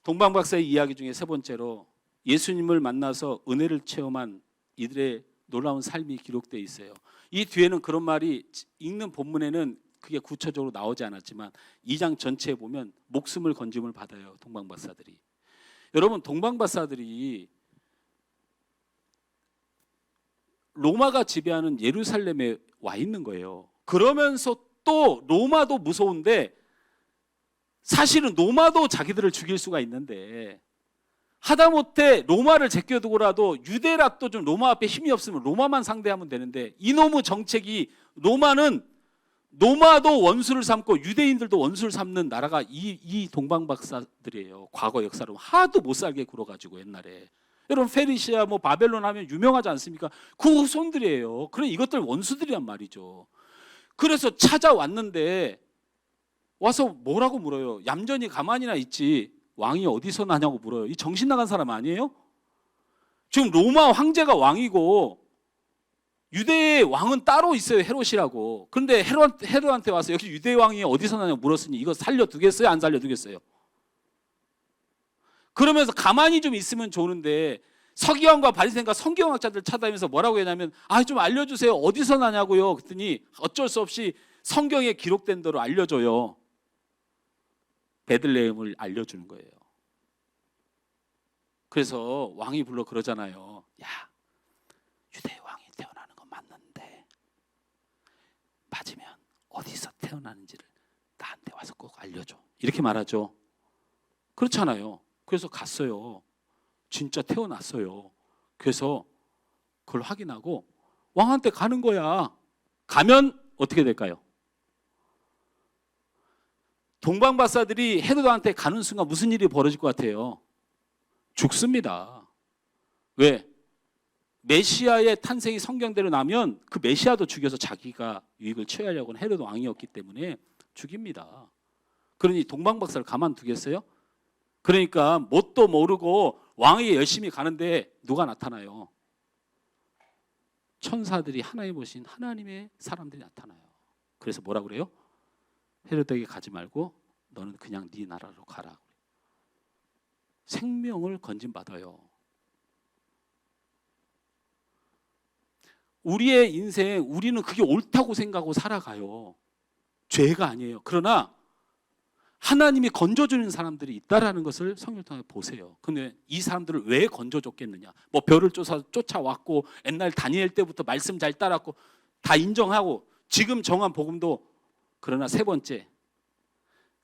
동방 박사의 이야기 중에 세 번째로 예수님을 만나서 은혜를 체험한 이들의 놀라운 삶이 기록되어 있어요. 이 뒤에는 그런 말이 읽는 본문에는 그게 구체적으로 나오지 않았지만 2장 전체에 보면 목숨을 건짐을 받아요. 동방 박사들이. 여러분 동방 박사들이 로마가 지배하는 예루살렘에 와 있는 거예요. 그러면서 또 로마도 무서운데 사실은 로마도 자기들을 죽일 수가 있는데 하다못해 로마를 제껴두고라도 유대라도 좀 로마 앞에 힘이 없으면 로마만 상대하면 되는데 이놈의 정책이 로마는 로마도 원수를 삼고 유대인들도 원수를 삼는 나라가 이 동방박사들이에요. 과거 역사로 하도 못 살게 굴어가지고 옛날에. 여러분 페르시아 뭐 바벨론 하면 유명하지 않습니까? 그 후손들이에요. 그래 이것들 원수들이란 말이죠. 그래서 찾아왔는데 와서 뭐라고 물어요? 얌전히 가만히나 있지 왕이 어디서 나냐고 물어요. 이 정신 나간 사람 아니에요? 지금 로마 황제가 왕이고 유대의 왕은 따로 있어요. 헤롯이라고. 그런데 헤롯한테 와서 여기 유대 왕이 어디서 나냐고 물었으니 이거 살려두겠어요? 안 살려두겠어요? 그러면서 가만히 좀 있으면 좋은데 서기관과 바리새인과 성경학자들 찾아다니면서 뭐라고 했냐면 좀 알려주세요. 어디서 나냐고요. 그랬더니 어쩔 수 없이 성경에 기록된 대로 알려줘요. 베들레헴을 알려주는 거예요. 그래서 왕이 불러 그러잖아요. 야, 유대의 왕이 태어나는 건 맞는데 맞으면 어디서 태어나는지를 나한테 와서 꼭 알려줘. 이렇게 말하죠. 그렇잖아요. 그래서 갔어요. 진짜 태어났어요. 그래서 그걸 확인하고 왕한테 가는 거야. 가면 어떻게 될까요? 동방박사들이 헤로드한테 가는 순간 무슨 일이 벌어질 것 같아요? 죽습니다. 왜? 메시아의 탄생이 성경대로 나면 그 메시아도 죽여서 자기가 유익을 취하려고 하는 헤로드 왕이었기 때문에 죽입니다. 그러니 동방박사를 가만두겠어요? 그러니까 뭣도 모르고 왕이 열심히 가는데 누가 나타나요? 천사들이 하나님 보신 하나님의 사람들이 나타나요. 그래서 뭐라 그래요? 헤로드에게 가지 말고 너는 그냥 네 나라로 가라. 생명을 건진받아요. 우리의 인생 우리는 그게 옳다고 생각하고 살아가요. 죄가 아니에요. 그러나 하나님이 건져주는 사람들이 있다라는 것을 성경을 통해 보세요. 근데 이 사람들을 왜 건져줬겠느냐? 뭐 별을 쫓아왔고 옛날 다니엘 때부터 말씀 잘 따랐고 다 인정하고 지금 정한 복음도 그러나 세 번째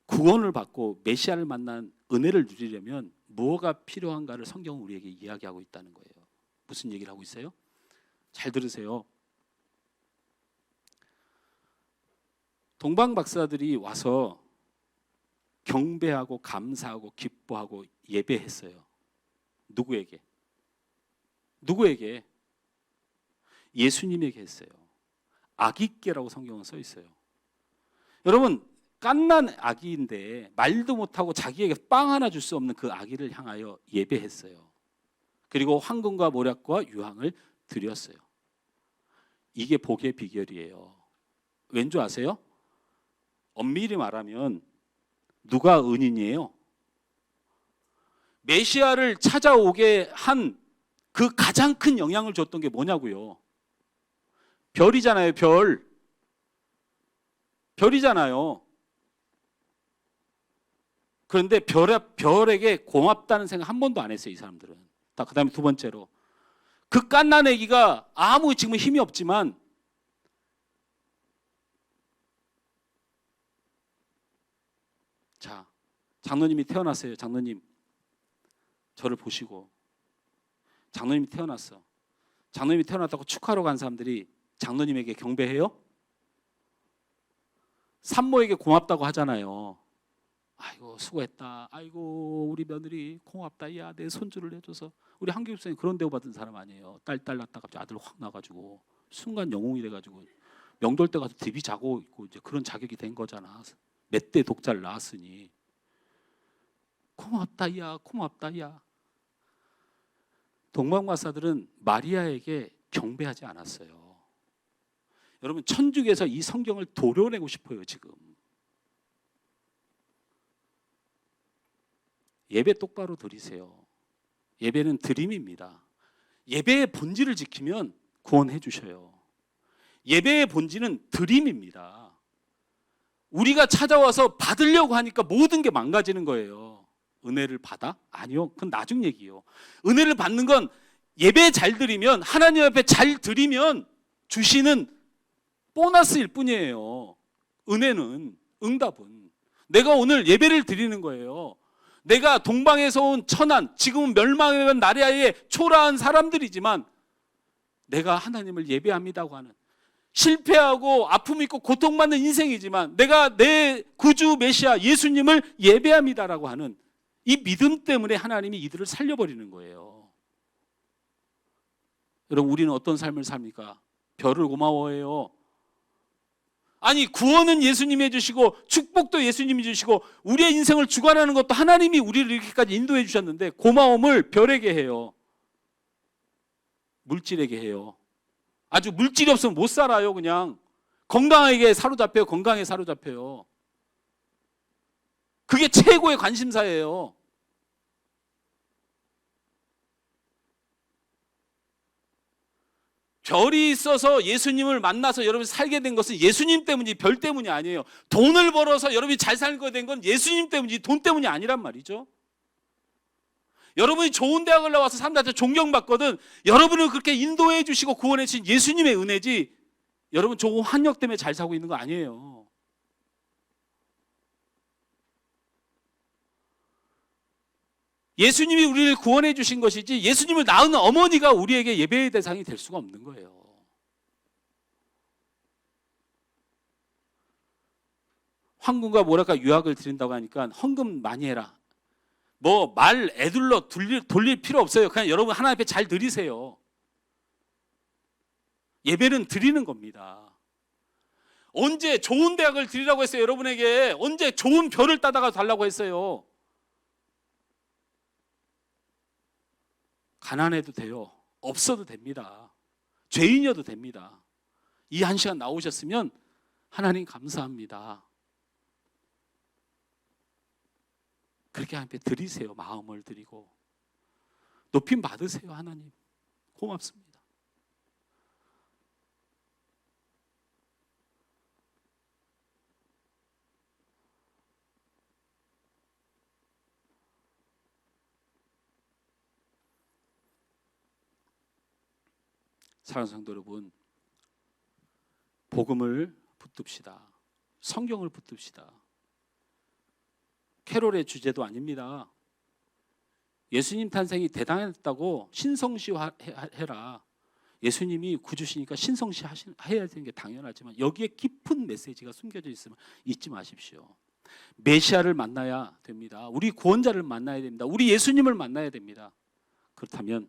구원을 받고 메시아를 만난 은혜를 누리려면 무엇가 필요한가를 성경은 우리에게 이야기하고 있다는 거예요. 무슨 얘기를 하고 있어요? 잘 들으세요. 동방 박사들이 와서 경배하고 감사하고 기뻐하고 예배했어요. 누구에게? 누구에게? 예수님에게 했어요. 아기께라고 성경은 써 있어요. 여러분 갓난 아기인데 말도 못하고 자기에게 빵 하나 줄 수 없는 그 아기를 향하여 예배했어요. 그리고 황금과 모략과 유황을 드렸어요. 이게 복의 비결이에요. 왠지 아세요? 엄밀히 말하면 누가 은인이에요? 메시아를 찾아오게 한 그 가장 큰 영향을 줬던 게 뭐냐고요? 별이잖아요. 별이잖아요. 그런데 별에게 고맙다는 생각 한 번도 안 했어요. 이 사람들은. 그 다음에 두 번째로 그 갓난 아기가 아무 지금 힘이 없지만 자, 장로님이 태어났어요. 장로님 저를 보시고 장로님이 태어났어. 장로님이 태어났다고 축하하러 간 사람들이 장로님에게 경배해요? 산모에게 고맙다고 하잖아요. 아이고 수고했다. 아이고 우리 며느리 고맙다. 야 내 손주를 내줘서. 우리 한교 집사님 그런 대우 받은 사람 아니에요. 딸 낳다가 갑자기 아들 확 나가지고 순간 영웅이 돼가지고 명절 때 가서 디비 자고 있고 이제 그런 자격이 된 거잖아. 몇 대 독자를 낳았으니 고맙다 야 고맙다 야. 동방박사들은 마리아에게 경배하지 않았어요. 여러분 천주교에서 이 성경을 도려내고 싶어요. 지금 예배 똑바로 드리세요. 예배는 드림입니다. 예배의 본질을 지키면 구원해 주셔요. 예배의 본질은 드림입니다. 우리가 찾아와서 받으려고 하니까 모든 게 망가지는 거예요. 은혜를 받아? 아니요. 그건 나중 얘기예요. 은혜를 받는 건 예배 잘 드리면 하나님 앞에 잘 드리면 주시는 보너스일 뿐이에요. 은혜는 응답은 내가 오늘 예배를 드리는 거예요. 내가 동방에서 온 천한 지금은 멸망해간 나라의 초라한 사람들이지만 내가 하나님을 예배합니다고 하는 실패하고 아픔 있고 고통받는 인생이지만 내가 내 구주 메시아 예수님을 예배합니다라고 하는 이 믿음 때문에 하나님이 이들을 살려버리는 거예요. 여러분, 우리는 어떤 삶을 삽니까? 별을 고마워해요. 아니, 구원은 예수님이 해주시고 축복도 예수님이 주시고 우리의 인생을 주관하는 것도 하나님이 우리를 이렇게까지 인도해 주셨는데 고마움을 별에게 해요. 물질에게 해요. 아주 물질이 없으면 못 살아요. 그냥 건강하게 사로잡혀요. 건강에 사로잡혀요. 그게 최고의 관심사예요. 별이 있어서 예수님을 만나서 여러분이 살게 된 것은 예수님 때문이지 별 때문이 아니에요. 돈을 벌어서 여러분이 잘 살게 된 건 예수님 때문이지 돈 때문이 아니란 말이죠. 여러분이 좋은 대학을 나와서 사람들한테 존경받거든 여러분을 그렇게 인도해 주시고 구원해 주신 예수님의 은혜지 여러분 좋은 학력 때문에 잘 살고 있는 거 아니에요. 예수님이 우리를 구원해 주신 것이지 예수님을 낳은 어머니가 우리에게 예배의 대상이 될 수가 없는 거예요. 황금과 모락과 유학을 드린다고 하니까 헌금 많이 해라. 뭐 말 애들러 돌릴 필요 없어요. 그냥 여러분 하나님 앞에 잘 드리세요. 예배는 드리는 겁니다. 언제 좋은 대학을 드리라고 했어요? 여러분에게 언제 좋은 별을 따다가 달라고 했어요? 가난해도 돼요. 없어도 됩니다. 죄인이어도 됩니다. 이 한 시간 나오셨으면 하나님 감사합니다. 그렇게 하나님께 드리세요. 마음을 드리고 높임 받으세요. 하나님 고맙습니다. 사랑하는 성도 여러분, 복음을 붙듭시다. 성경을 붙듭시다. 캐롤의 주제도 아닙니다. 예수님 탄생이 대단했다고 신성시해라. 예수님이 구주시니까 신성시 해야 되는 게 당연하지만 여기에 깊은 메시지가 숨겨져 있으면 잊지 마십시오. 메시아를 만나야 됩니다. 우리 구원자를 만나야 됩니다. 우리 예수님을 만나야 됩니다. 그렇다면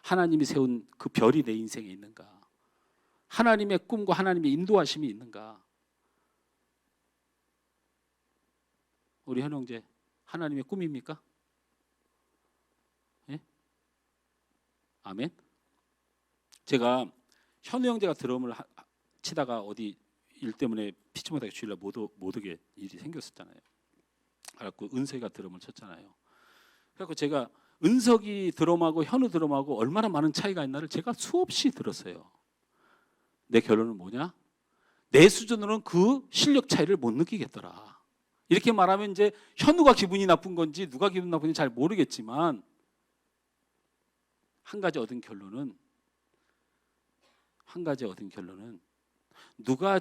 하나님이 세운 그 별이 내 인생에 있는가? 하나님의 꿈과 하나님의 인도하심이 있는가? 우리 현 형제 하나님의 꿈입니까? 예? 아멘. 제가 현우 형제가 드럼을 치다가 어디 일 때문에 피치 못하게 주일날 못 오게 일이 생겼었잖아요. 그래갖고 은석이가 드럼을 쳤잖아요. 그래갖고 제가 은석이 드럼하고 현우 드럼하고 얼마나 많은 차이가 있나를 제가 수없이 들었어요. 내 결론은 뭐냐? 내 수준으로는 그 실력 차이를 못 느끼겠더라. 이렇게 말하면 이제 현우가 기분이 나쁜 건지 누가 기분 나쁜지 잘 모르겠지만 한 가지 얻은 결론은 누가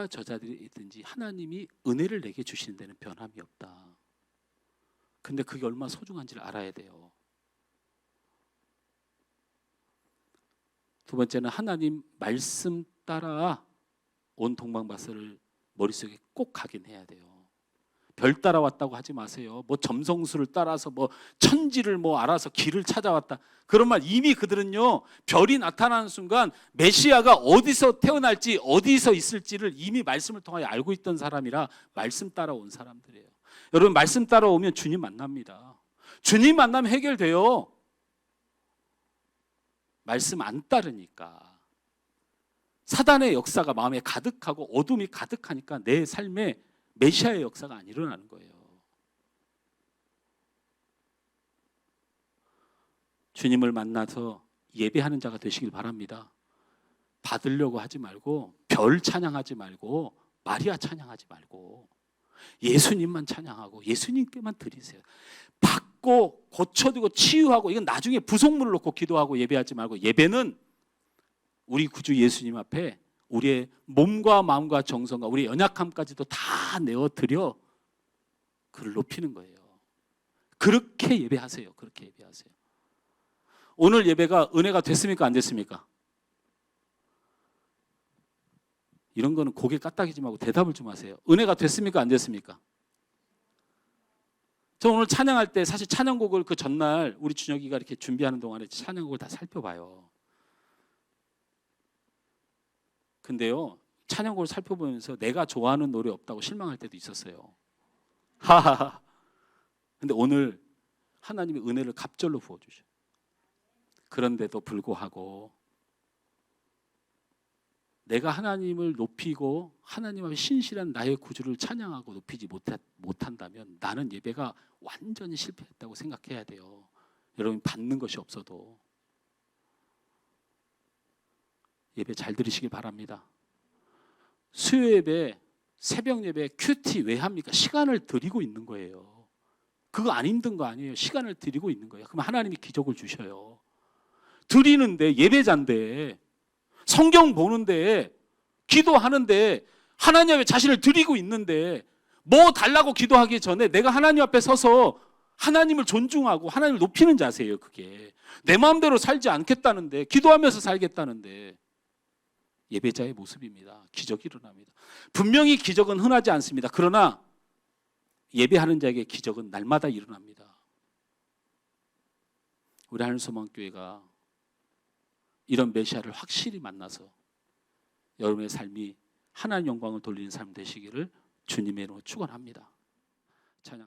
저 자리에 있든지 하나님이 은혜를 내게 주시는 데는 변함이 없다. 근데 그게 얼마나 소중한지를 알아야 돼요. 두 번째는 하나님 말씀 따라 온 동방바스를 머릿속에 꼭 각인해야 돼요. 별 따라왔다고 하지 마세요. 뭐 점성술을 따라서 뭐 천지를 뭐 알아서 길을 찾아왔다. 그런 말 이미 그들은요. 별이 나타나는 순간 메시아가 어디서 태어날지 어디서 있을지를 이미 말씀을 통하여 알고 있던 사람이라 말씀 따라온 사람들이에요. 여러분 말씀 따라오면 주님 만납니다. 주님 만나면 해결돼요. 말씀 안 따르니까. 사단의 역사가 마음에 가득하고 어둠이 가득하니까 내 삶에 메시아의 역사가 안 일어나는 거예요. 주님을 만나서 예배하는 자가 되시길 바랍니다. 받으려고 하지 말고 별 찬양하지 말고 마리아 찬양하지 말고 예수님만 찬양하고 예수님께만 드리세요. 받고 고쳐두고 치유하고 이건 나중에 부속물을 놓고 기도하고 예배하지 말고 예배는 우리 구주 예수님 앞에 우리의 몸과 마음과 정성과 우리의 연약함까지도 다 내어드려 그를 높이는 거예요. 그렇게 예배하세요. 그렇게 예배하세요. 오늘 예배가 은혜가 됐습니까? 안 됐습니까? 이런 거는 고개 까딱이지 말고 대답을 좀 하세요. 은혜가 됐습니까? 안 됐습니까? 저 오늘 찬양할 때 사실 찬양곡을 그 전날 우리 준혁이가 이렇게 준비하는 동안에 찬양곡을 다 살펴봐요. 근데요, 찬양곡을 살펴보면서 내가 좋아하는 노래 없다고 실망할 때도 있었어요. 하하하. 근데 오늘 하나님의 은혜를 갑절로 부어주셔요. 그런데도 불구하고 내가 하나님을 높이고 하나님 앞에 신실한 나의 구주를 찬양하고 높이지 못한다면 나는 예배가 완전히 실패했다고 생각해야 돼요. 여러분 받는 것이 없어도 예배 잘 들으시길 바랍니다. 수요 예배, 새벽 예배, 큐티 왜 합니까? 시간을 드리고 있는 거예요. 그거 안 힘든 거 아니에요. 시간을 드리고 있는 거예요. 그럼 하나님이 기적을 주셔요. 드리는데 예배자인데 성경 보는데 기도하는데 하나님 앞에 자신을 드리고 있는데 뭐 달라고 기도하기 전에 내가 하나님 앞에 서서 하나님을 존중하고 하나님을 높이는 자세예요. 그게 내 마음대로 살지 않겠다는데 기도하면서 살겠다는데 예배자의 모습입니다. 기적이 일어납니다. 분명히 기적은 흔하지 않습니다. 그러나 예배하는 자에게 기적은 날마다 일어납니다. 우리 하늘소망교회가 이런 메시아를 확실히 만나서 여러분의 삶이 하나님 영광을 돌리는 삶 되시기를 주님의 이름으로 축원합니다. 찬양.